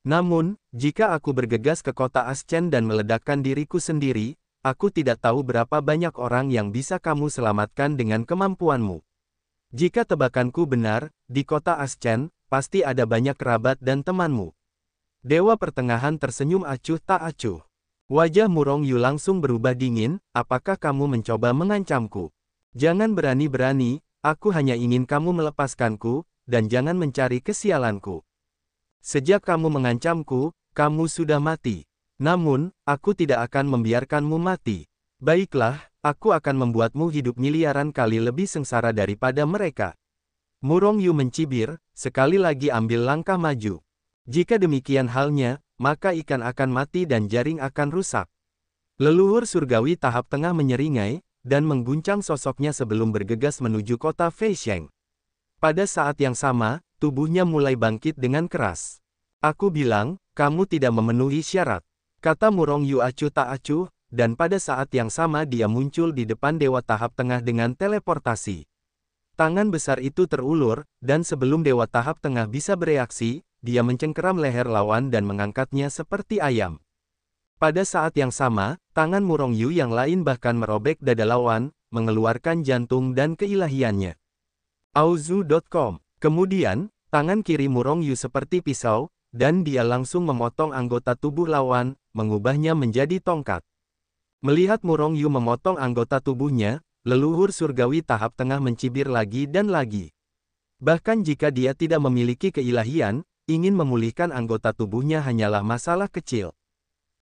Namun, jika aku bergegas ke kota Aschen dan meledakkan diriku sendiri, aku tidak tahu berapa banyak orang yang bisa kamu selamatkan dengan kemampuanmu. Jika tebakanku benar, di kota Aschen, pasti ada banyak kerabat dan temanmu. Dewa Pertengahan tersenyum acuh tak acuh. Wajah Murong Yu langsung berubah dingin, apakah kamu mencoba mengancamku? Jangan berani-berani, aku hanya ingin kamu melepaskanku, dan jangan mencari kesialanku. Sejak kamu mengancamku, kamu sudah mati. Namun, aku tidak akan membiarkanmu mati. Baiklah, aku akan membuatmu hidup miliaran kali lebih sengsara daripada mereka. Murong Yu mencibir, sekali lagi ambil langkah maju. Jika demikian halnya, maka ikan akan mati dan jaring akan rusak. Leluhur surgawi tahap tengah menyeringai, dan mengguncang sosoknya sebelum bergegas menuju kota Feisheng. Pada saat yang sama, tubuhnya mulai bangkit dengan keras. Aku bilang, kamu tidak memenuhi syarat. Kata Murong Yu acuh tak acuh, dan pada saat yang sama dia muncul di depan Dewa Tahap Tengah dengan teleportasi. Tangan besar itu terulur, dan sebelum Dewa Tahap Tengah bisa bereaksi, dia mencengkeram leher lawan dan mengangkatnya seperti ayam. Pada saat yang sama, tangan Murong Yu yang lain bahkan merobek dada lawan, mengeluarkan jantung dan keilahiannya. Auzu.com. Kemudian, tangan kiri Murong Yu seperti pisau, dan dia langsung memotong anggota tubuh lawan, mengubahnya menjadi tongkat. Melihat Murong Yu memotong anggota tubuhnya, leluhur surgawi tahap tengah mencibir lagi dan lagi. Bahkan jika dia tidak memiliki keilahian, ingin memulihkan anggota tubuhnya hanyalah masalah kecil.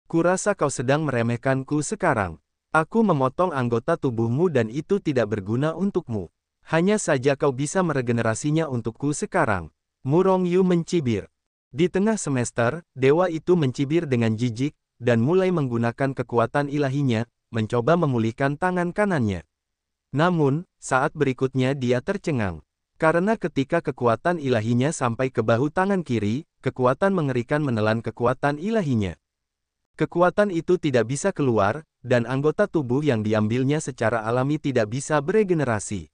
Kurasa kau sedang meremehkanku sekarang. Aku memotong anggota tubuhmu dan itu tidak berguna untukmu. Hanya saja kau bisa meregenerasinya untukku sekarang. Murong Yu mencibir. Di tengah semester, dewa itu mencibir dengan jijik, dan mulai menggunakan kekuatan ilahinya, mencoba memulihkan tangan kanannya. Namun, saat berikutnya dia tercengang. Karena ketika kekuatan ilahinya sampai ke bahu tangan kiri, kekuatan mengerikan menelan kekuatan ilahinya. Kekuatan itu tidak bisa keluar, dan anggota tubuh yang diambilnya secara alami tidak bisa beregenerasi.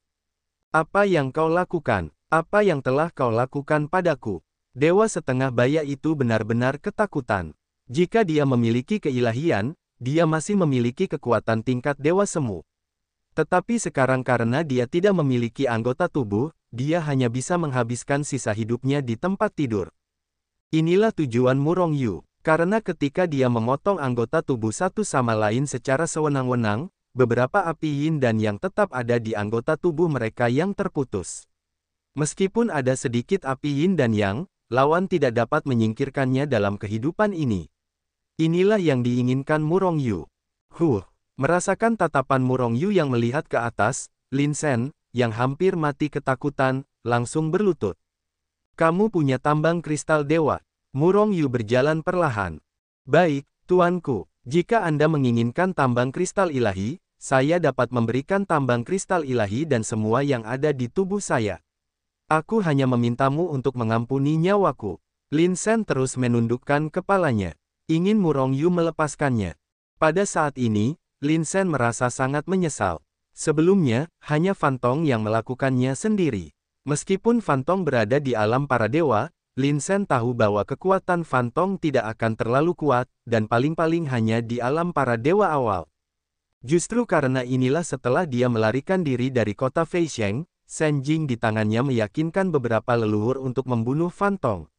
Apa yang kau lakukan? Apa yang telah kau lakukan padaku? Dewa setengah baya itu benar-benar ketakutan. Jika dia memiliki keilahian, dia masih memiliki kekuatan tingkat dewa semu. Tetapi sekarang karena dia tidak memiliki anggota tubuh, dia hanya bisa menghabiskan sisa hidupnya di tempat tidur. Inilah tujuan Murong Yu. Karena ketika dia memotong anggota tubuh satu sama lain secara sewenang-wenang, beberapa api yin dan yang tetap ada di anggota tubuh mereka yang terputus. Meskipun ada sedikit api yin dan yang, lawan tidak dapat menyingkirkannya dalam kehidupan ini. Inilah yang diinginkan Murong Yu. Merasakan tatapan Murong Yu yang melihat ke atas, Lin Shen, yang hampir mati ketakutan, langsung berlutut. Kamu punya tambang kristal dewa. Murong Yu berjalan perlahan. Baik, tuanku, jika Anda menginginkan tambang kristal ilahi, saya dapat memberikan tambang kristal ilahi dan semua yang ada di tubuh saya. Aku hanya memintamu untuk mengampuni nyawaku. Lin Shen terus menundukkan kepalanya. Ingin Murong Yu melepaskannya. Pada saat ini, Lin Shen merasa sangat menyesal. Sebelumnya, hanya Fantong yang melakukannya sendiri. Meskipun Fantong berada di alam para dewa, Lin Shen tahu bahwa kekuatan Fantong tidak akan terlalu kuat, dan paling-paling hanya di alam para dewa awal. Justru karena inilah setelah dia melarikan diri dari kota Feisheng, Shen Jing di tangannya meyakinkan beberapa leluhur untuk membunuh Fantong.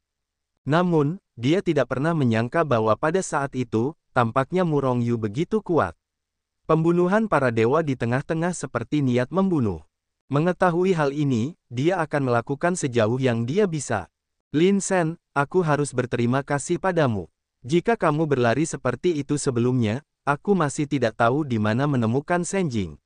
Namun, dia tidak pernah menyangka bahwa pada saat itu, tampaknya Murong Yu begitu kuat. Pembunuhan para dewa di tengah-tengah seperti niat membunuh. Mengetahui hal ini, dia akan melakukan sejauh yang dia bisa. Lin Shen, aku harus berterima kasih padamu. Jika kamu berlari seperti itu sebelumnya, aku masih tidak tahu di mana menemukan Shen Jing.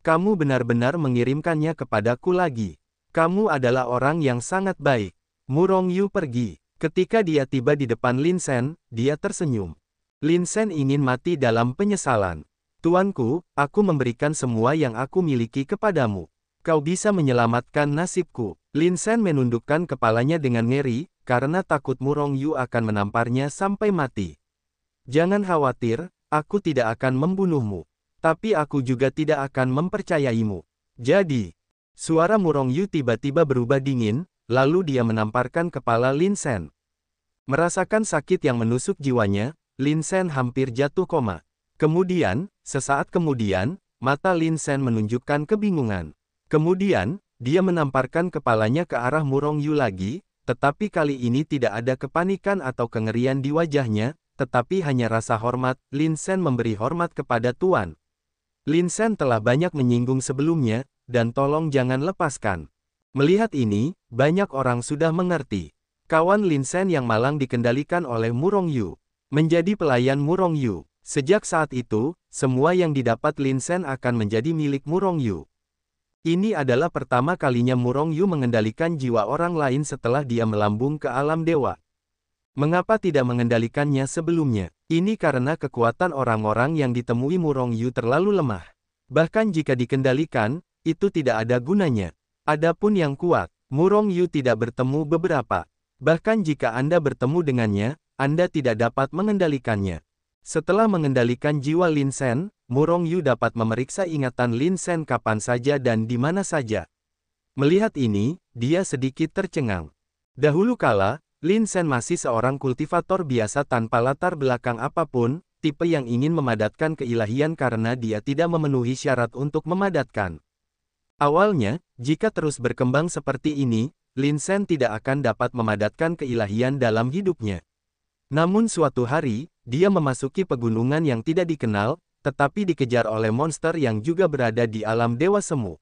Kamu benar-benar mengirimkannya kepadaku lagi. Kamu adalah orang yang sangat baik. Murong Yu pergi. Ketika dia tiba di depan Lin Shen, dia tersenyum. Lin Shen ingin mati dalam penyesalan. Tuanku, aku memberikan semua yang aku miliki kepadamu. Kau bisa menyelamatkan nasibku. Lin Sen menundukkan kepalanya dengan ngeri, karena takut Murong Yu akan menamparnya sampai mati. Jangan khawatir, aku tidak akan membunuhmu. Tapi aku juga tidak akan mempercayaimu. Jadi, suara Murong Yu tiba-tiba berubah dingin, lalu dia menamparkan kepala Lin Sen. Merasakan sakit yang menusuk jiwanya, Lin Sen hampir jatuh koma. Kemudian, sesaat kemudian, mata Lin Sen menunjukkan kebingungan. Kemudian, dia menamparkan kepalanya ke arah Murong Yu lagi, tetapi kali ini tidak ada kepanikan atau kengerian di wajahnya, tetapi hanya rasa hormat. Lin Sen memberi hormat kepada Tuan. Lin Sen telah banyak menyinggung sebelumnya, dan tolong jangan lepaskan. Melihat ini, banyak orang sudah mengerti. Kawan Lin Sen yang malang dikendalikan oleh Murong Yu. Menjadi pelayan Murong Yu. Sejak saat itu, semua yang didapat Lin Sen akan menjadi milik Murong Yu. Ini adalah pertama kalinya Murong Yu mengendalikan jiwa orang lain setelah dia melambung ke alam dewa. Mengapa tidak mengendalikannya sebelumnya? Ini karena kekuatan orang-orang yang ditemui Murong Yu terlalu lemah. Bahkan jika dikendalikan, itu tidak ada gunanya. Adapun yang kuat, Murong Yu tidak bertemu beberapa. Bahkan jika Anda bertemu dengannya, Anda tidak dapat mengendalikannya. Setelah mengendalikan jiwa Lin Sen, Murong Yu dapat memeriksa ingatan Lin Sen kapan saja dan di mana saja. Melihat ini, dia sedikit tercengang. Dahulu kala, Lin Sen masih seorang kultivator biasa tanpa latar belakang apapun, tipe yang ingin memadatkan keilahian karena dia tidak memenuhi syarat untuk memadatkan. Awalnya, jika terus berkembang seperti ini, Lin Sen tidak akan dapat memadatkan keilahian dalam hidupnya. Namun suatu hari, dia memasuki pegunungan yang tidak dikenal, tetapi dikejar oleh monster yang juga berada di alam dewa semu.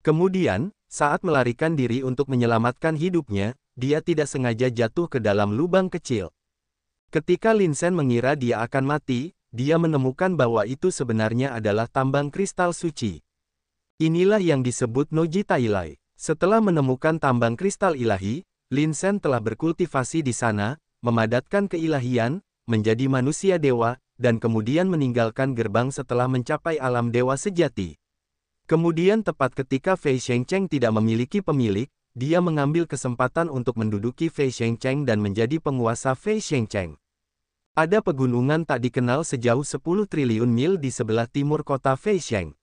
Kemudian, saat melarikan diri untuk menyelamatkan hidupnya, dia tidak sengaja jatuh ke dalam lubang kecil. Ketika Lin Sen mengira dia akan mati, dia menemukan bahwa itu sebenarnya adalah tambang kristal suci. Inilah yang disebut Noji Tailai. Setelah menemukan tambang kristal ilahi, Lin Sen telah berkultivasi di sana, memadatkan keilahian, menjadi manusia dewa, dan kemudian meninggalkan gerbang setelah mencapai alam dewa sejati. Kemudian tepat ketika Fei Shengcheng tidak memiliki pemilik, dia mengambil kesempatan untuk menduduki Fei Shengcheng dan menjadi penguasa Fei Shengcheng. Ada pegunungan tak dikenal sejauh 10 triliun mil di sebelah timur kota Fei Sheng.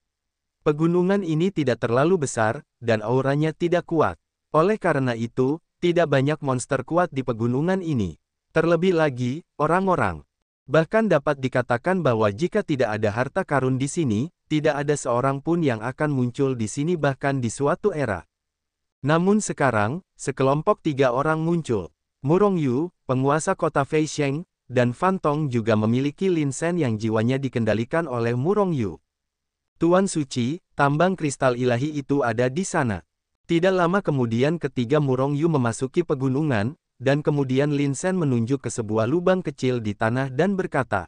Pegunungan ini tidak terlalu besar, dan auranya tidak kuat. Oleh karena itu, tidak banyak monster kuat di pegunungan ini. Terlebih lagi, orang-orang. Bahkan dapat dikatakan bahwa jika tidak ada harta karun di sini, tidak ada seorang pun yang akan muncul di sini bahkan di suatu era. Namun sekarang, sekelompok 3 orang muncul. Murong Yu, penguasa kota Fei Sheng, dan Fan Tong juga memiliki Lin Sen yang jiwanya dikendalikan oleh Murong Yu. Tuan Suci, tambang kristal ilahi itu ada di sana. Tidak lama kemudian ketiga Murong Yu memasuki pegunungan, dan kemudian Lin Sen menunjuk ke sebuah lubang kecil di tanah dan berkata.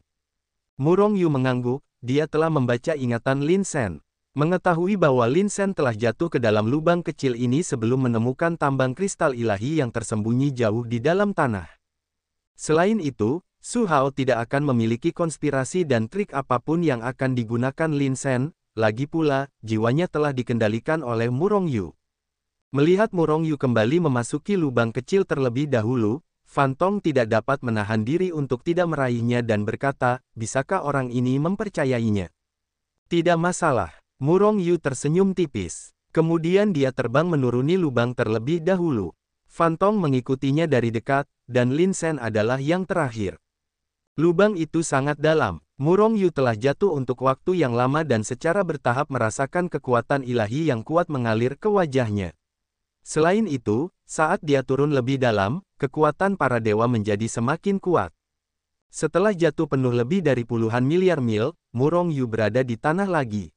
Murong Yu mengangguk, dia telah membaca ingatan Lin Sen. Mengetahui bahwa Lin Sen telah jatuh ke dalam lubang kecil ini sebelum menemukan tambang kristal ilahi yang tersembunyi jauh di dalam tanah. Selain itu, Su Hao tidak akan memiliki konspirasi dan trik apapun yang akan digunakan Lin Sen, lagi pula, jiwanya telah dikendalikan oleh Murong Yu. Melihat Murong Yu kembali memasuki lubang kecil terlebih dahulu, Fan Tong tidak dapat menahan diri untuk tidak meraihnya dan berkata, bisakah orang ini mempercayainya? Tidak masalah. Murong Yu tersenyum tipis. Kemudian dia terbang menuruni lubang terlebih dahulu. Fan Tong mengikutinya dari dekat, dan Lin Sen adalah yang terakhir. Lubang itu sangat dalam. Murong Yu telah jatuh untuk waktu yang lama dan secara bertahap merasakan kekuatan ilahi yang kuat mengalir ke wajahnya. Selain itu, saat dia turun lebih dalam, kekuatan para dewa menjadi semakin kuat. Setelah jatuh penuh lebih dari puluhan miliar mil, Murong Yu berada di tanah lagi.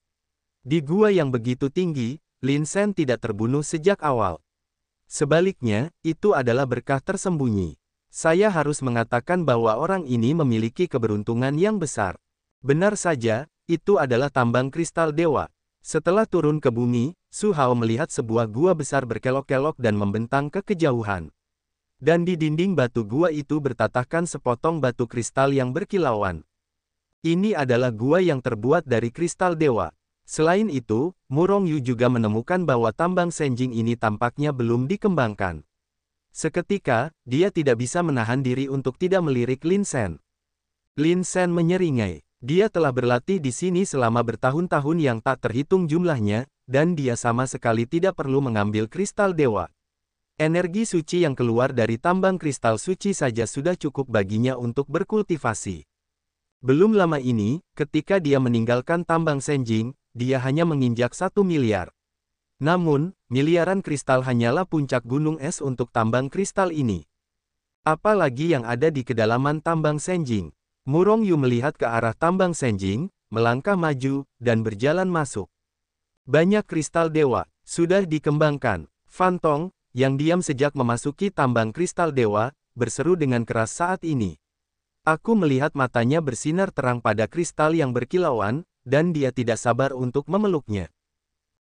Di gua yang begitu tinggi, Lin Sen tidak terbunuh sejak awal. Sebaliknya, itu adalah berkah tersembunyi. Saya harus mengatakan bahwa orang ini memiliki keberuntungan yang besar. Benar saja, itu adalah tambang kristal dewa. Setelah turun ke bumi, Su Hao melihat sebuah gua besar berkelok-kelok dan membentang ke kejauhan. Dan di dinding batu gua itu bertatahkan sepotong batu kristal yang berkilauan. Ini adalah gua yang terbuat dari kristal dewa. Selain itu, Murong Yu juga menemukan bahwa tambang Senjing ini tampaknya belum dikembangkan. Seketika, dia tidak bisa menahan diri untuk tidak melirik Lin Shen. Lin Shen menyeringai. Dia telah berlatih di sini selama bertahun-tahun yang tak terhitung jumlahnya, dan dia sama sekali tidak perlu mengambil kristal dewa. Energi suci yang keluar dari tambang kristal suci saja sudah cukup baginya untuk berkultivasi. Belum lama ini, ketika dia meninggalkan tambang Senjing, dia hanya menginjak 1 miliar. Namun, miliaran kristal hanyalah puncak gunung es untuk tambang kristal ini. Apalagi yang ada di kedalaman tambang Senjing. Murong Yu melihat ke arah tambang Senjing, melangkah maju, dan berjalan masuk. Banyak kristal dewa sudah dikembangkan. Fan Tong, yang diam sejak memasuki tambang kristal dewa, berseru dengan keras saat ini. Aku melihat matanya bersinar terang pada kristal yang berkilauan, dan dia tidak sabar untuk memeluknya.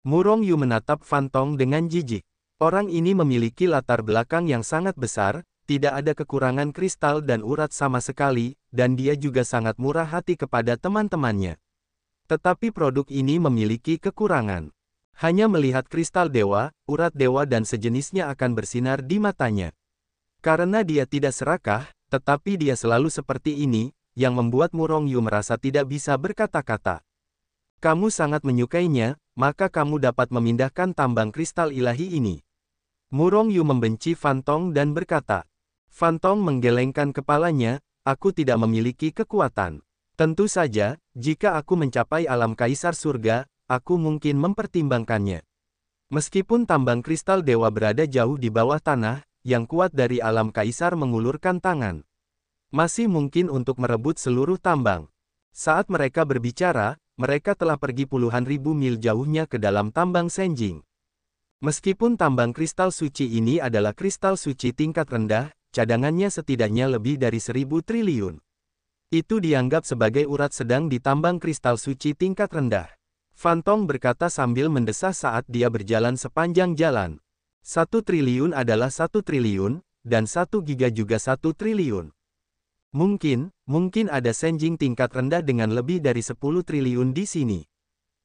Murong Yu menatap Fan Tong dengan jijik. Orang ini memiliki latar belakang yang sangat besar, tidak ada kekurangan kristal dan urat sama sekali, dan dia juga sangat murah hati kepada teman-temannya. Tetapi produk ini memiliki kekurangan. Hanya melihat kristal dewa, urat dewa dan sejenisnya akan bersinar di matanya. Karena dia tidak serakah, tetapi dia selalu seperti ini, yang membuat Murong Yu merasa tidak bisa berkata-kata. Kamu sangat menyukainya, maka kamu dapat memindahkan tambang kristal ilahi ini. Murong Yu membenci Fan Tong dan berkata. Fan Tong menggelengkan kepalanya, aku tidak memiliki kekuatan. Tentu saja, jika aku mencapai alam kaisar surga, aku mungkin mempertimbangkannya. Meskipun tambang kristal dewa berada jauh di bawah tanah, yang kuat dari alam kaisar mengulurkan tangan. Masih mungkin untuk merebut seluruh tambang. Saat mereka berbicara, mereka telah pergi puluhan ribu mil jauhnya ke dalam tambang Senjing. Meskipun tambang kristal suci ini adalah kristal suci tingkat rendah, cadangannya setidaknya lebih dari 1000 triliun. Itu dianggap sebagai urat sedang di tambang kristal suci tingkat rendah. Fan Tong berkata sambil mendesah saat dia berjalan sepanjang jalan. 1 triliun adalah 1 triliun, dan 1 giga juga 1 triliun. Mungkin ada Senjing tingkat rendah dengan lebih dari 10 triliun di sini.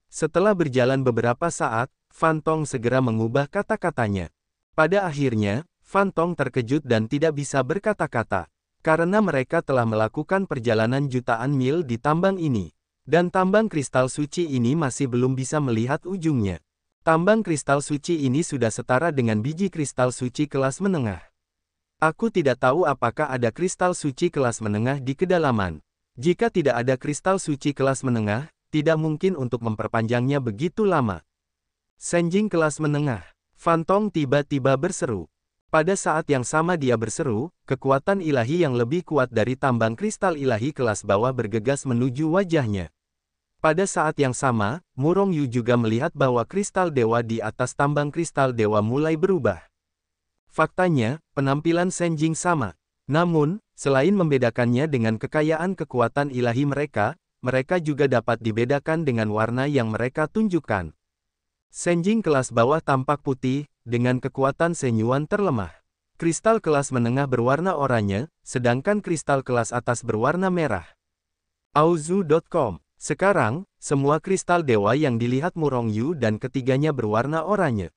Setelah berjalan beberapa saat, Fan Tong segera mengubah kata-katanya. Pada akhirnya, Fan Tong terkejut dan tidak bisa berkata-kata. Karena mereka telah melakukan perjalanan jutaan mil di tambang ini. Dan tambang kristal suci ini masih belum bisa melihat ujungnya. Tambang kristal suci ini sudah setara dengan biji kristal suci kelas menengah. Aku tidak tahu apakah ada kristal suci kelas menengah di kedalaman. Jika tidak ada kristal suci kelas menengah, tidak mungkin untuk memperpanjangnya begitu lama. Senjing kelas menengah. Fan Tong tiba-tiba berseru. Pada saat yang sama dia berseru, kekuatan ilahi yang lebih kuat dari tambang kristal ilahi kelas bawah bergegas menuju wajahnya. Pada saat yang sama, Murong Yu juga melihat bahwa kristal dewa di atas tambang kristal dewa mulai berubah. Faktanya, penampilan Senjing sama. Namun, selain membedakannya dengan kekayaan kekuatan ilahi mereka, mereka juga dapat dibedakan dengan warna yang mereka tunjukkan. Senjing kelas bawah tampak putih, dengan kekuatan senyuan terlemah. Kristal kelas menengah berwarna oranye, sedangkan kristal kelas atas berwarna merah. Auzu.com. Sekarang, semua kristal dewa yang dilihat Murong Yu dan ketiganya berwarna oranye.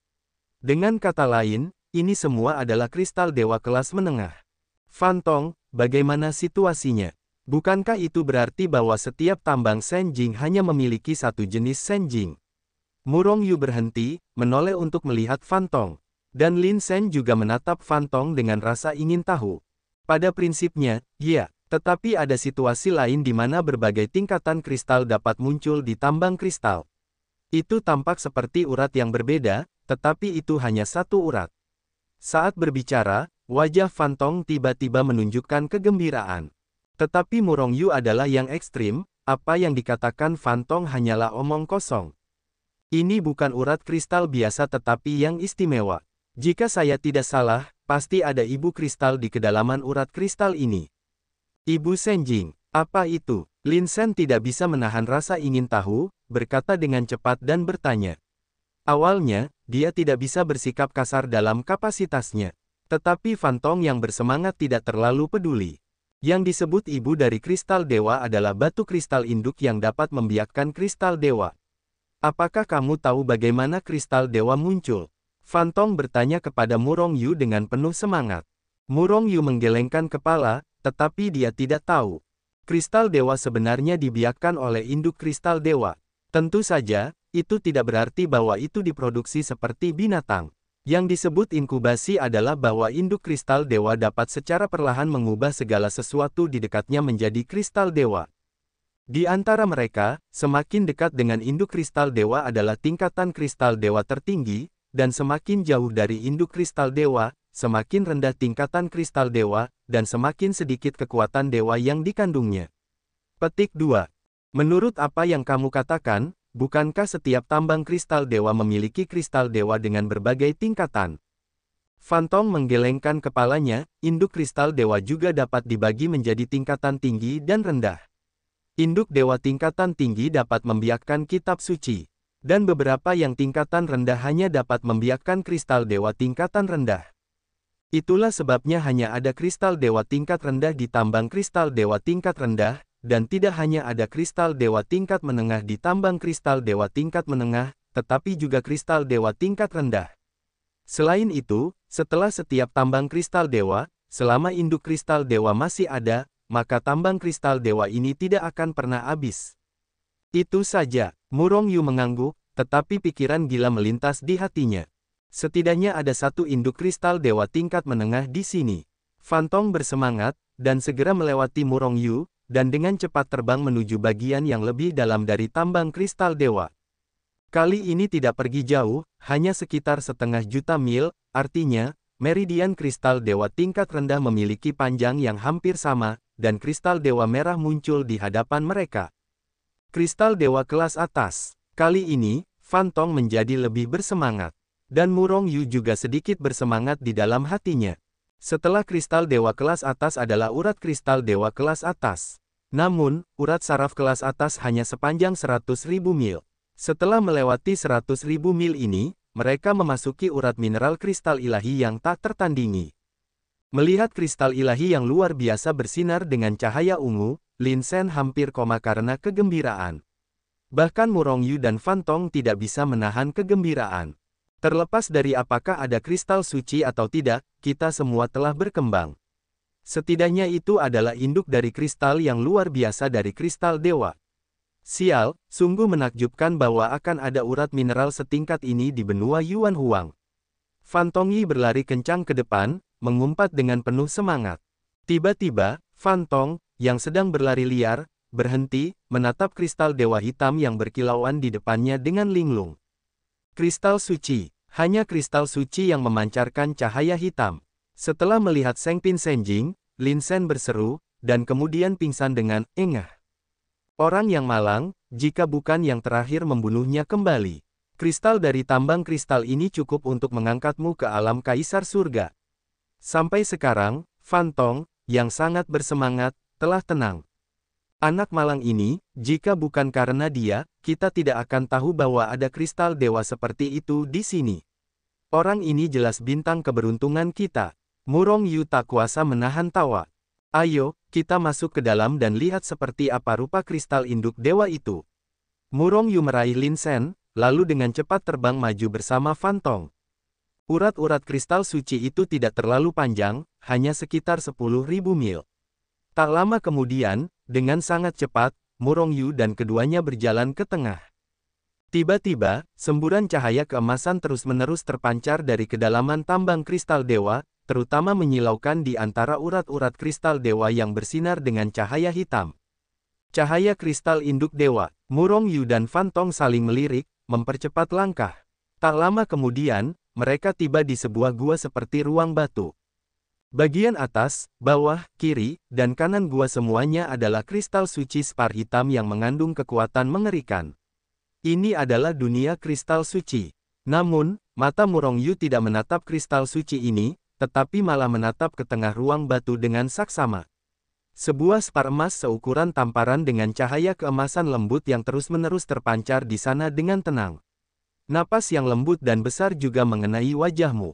Dengan kata lain, ini semua adalah kristal dewa kelas menengah. Fan Tong, bagaimana situasinya? Bukankah itu berarti bahwa setiap tambang Senjing hanya memiliki satu jenis Senjing? Murong Yu berhenti, menoleh untuk melihat Fan Tong. Dan Lin Shen juga menatap Fan Tong dengan rasa ingin tahu. Pada prinsipnya, ya, tetapi ada situasi lain di mana berbagai tingkatan kristal dapat muncul di tambang kristal. Itu tampak seperti urat yang berbeda, tetapi itu hanya satu urat. Saat berbicara, wajah Fan Tong tiba-tiba menunjukkan kegembiraan. Tetapi Murong Yu adalah yang ekstrim, apa yang dikatakan Fan Tong hanyalah omong kosong. Ini bukan urat kristal biasa tetapi yang istimewa. Jika saya tidak salah, pasti ada ibu kristal di kedalaman urat kristal ini. Ibu Senjing, apa itu? Lin Shen tidak bisa menahan rasa ingin tahu, berkata dengan cepat dan bertanya. Awalnya, dia tidak bisa bersikap kasar dalam kapasitasnya. Tetapi Fan Tong yang bersemangat tidak terlalu peduli. Yang disebut ibu dari kristal dewa adalah batu kristal induk yang dapat membiakkan kristal dewa. Apakah kamu tahu bagaimana kristal dewa muncul? Fantong bertanya kepada Murong Yu dengan penuh semangat. Murong Yu menggelengkan kepala, tetapi dia tidak tahu. Kristal dewa sebenarnya dibiakkan oleh induk kristal dewa. Tentu saja, itu tidak berarti bahwa itu diproduksi seperti binatang. Yang disebut inkubasi adalah bahwa induk kristal dewa dapat secara perlahan mengubah segala sesuatu di dekatnya menjadi kristal dewa. Di antara mereka, semakin dekat dengan induk kristal dewa adalah tingkatan kristal dewa tertinggi, dan semakin jauh dari induk kristal dewa, semakin rendah tingkatan kristal dewa, dan semakin sedikit kekuatan dewa yang dikandungnya. Petik 2. Menurut apa yang kamu katakan, bukankah setiap tambang kristal dewa memiliki kristal dewa dengan berbagai tingkatan? Fantong menggelengkan kepalanya, induk kristal dewa juga dapat dibagi menjadi tingkatan tinggi dan rendah. Induk dewa tingkatan tinggi dapat membiakkan kitab suci, dan beberapa yang tingkatan rendah hanya dapat membiakkan kristal dewa tingkatan rendah. Itulah sebabnya hanya ada kristal dewa tingkat rendah di tambang kristal dewa tingkat rendah, dan tidak hanya ada kristal dewa tingkat menengah di tambang kristal dewa tingkat menengah, tetapi juga kristal dewa tingkat rendah. Selain itu, setelah setiap tambang kristal dewa, selama induk kristal dewa masih ada, maka tambang kristal dewa ini tidak akan pernah habis. Itu saja, Murong Yu mengangguk, tetapi pikiran gila melintas di hatinya. Setidaknya ada satu induk kristal dewa tingkat menengah di sini. Fantong bersemangat, dan segera melewati Murong Yu, dan dengan cepat terbang menuju bagian yang lebih dalam dari tambang kristal dewa. Kali ini tidak pergi jauh, hanya sekitar 1,5 juta mil, artinya, meridian kristal dewa tingkat rendah memiliki panjang yang hampir sama, dan kristal dewa merah muncul di hadapan mereka. Kristal dewa kelas atas. Kali ini, Fantong menjadi lebih bersemangat. Dan Murong Yu juga sedikit bersemangat di dalam hatinya. Setelah kristal dewa kelas atas adalah urat kristal dewa kelas atas. Namun, urat saraf kelas atas hanya sepanjang 100.000 mil. Setelah melewati 100.000 mil ini, mereka memasuki urat mineral kristal ilahi yang tak tertandingi. Melihat kristal ilahi yang luar biasa bersinar dengan cahaya ungu, Lin Shen hampir koma karena kegembiraan. Bahkan Murong Yu dan Fantong tidak bisa menahan kegembiraan. Terlepas dari apakah ada kristal suci atau tidak, kita semua telah berkembang. Setidaknya itu adalah induk dari kristal yang luar biasa dari kristal dewa. Sial, sungguh menakjubkan bahwa akan ada urat mineral setingkat ini di benua Yuan Huang. Fantong Yi berlari kencang ke depan, mengumpat dengan penuh semangat. Tiba-tiba, Fantong, yang sedang berlari liar, berhenti, menatap kristal dewa hitam yang berkilauan di depannya dengan linglung. Kristal suci, hanya kristal suci yang memancarkan cahaya hitam. Setelah melihat Seng Pin Senjing, Lin Shen berseru, dan kemudian pingsan dengan engah. Orang yang malang, jika bukan yang terakhir membunuhnya kembali. Kristal dari tambang kristal ini cukup untuk mengangkatmu ke alam kaisar surga. Sampai sekarang, Fantong, yang sangat bersemangat, telah tenang. Anak malang ini, jika bukan karena dia, kita tidak akan tahu bahwa ada kristal dewa seperti itu di sini. Orang ini jelas bintang keberuntungan kita. Murong Yu tak kuasa menahan tawa. Ayo, kita masuk ke dalam dan lihat seperti apa rupa kristal induk dewa itu. Murong Yu meraih Lin Shen, lalu dengan cepat terbang maju bersama Fantong. Urat-urat kristal suci itu tidak terlalu panjang, hanya sekitar 10.000 mil. Tak lama kemudian, dengan sangat cepat, Murong Yu dan keduanya berjalan ke tengah. Tiba-tiba, semburan cahaya keemasan terus-menerus terpancar dari kedalaman tambang kristal dewa, terutama menyilaukan di antara urat-urat kristal dewa yang bersinar dengan cahaya hitam. Cahaya kristal induk dewa, Murong Yu dan Fantong saling melirik, mempercepat langkah. Tak lama kemudian, mereka tiba di sebuah gua seperti ruang batu. Bagian atas, bawah, kiri, dan kanan gua semuanya adalah kristal suci spar hitam yang mengandung kekuatan mengerikan. Ini adalah dunia kristal suci. Namun, mata Murong Yu tidak menatap kristal suci ini, tetapi malah menatap ke tengah ruang batu dengan saksama. Sebuah spar emas seukuran tamparan dengan cahaya keemasan lembut yang terus-menerus terpancar di sana dengan tenang. Napas yang lembut dan besar juga mengenai wajahmu.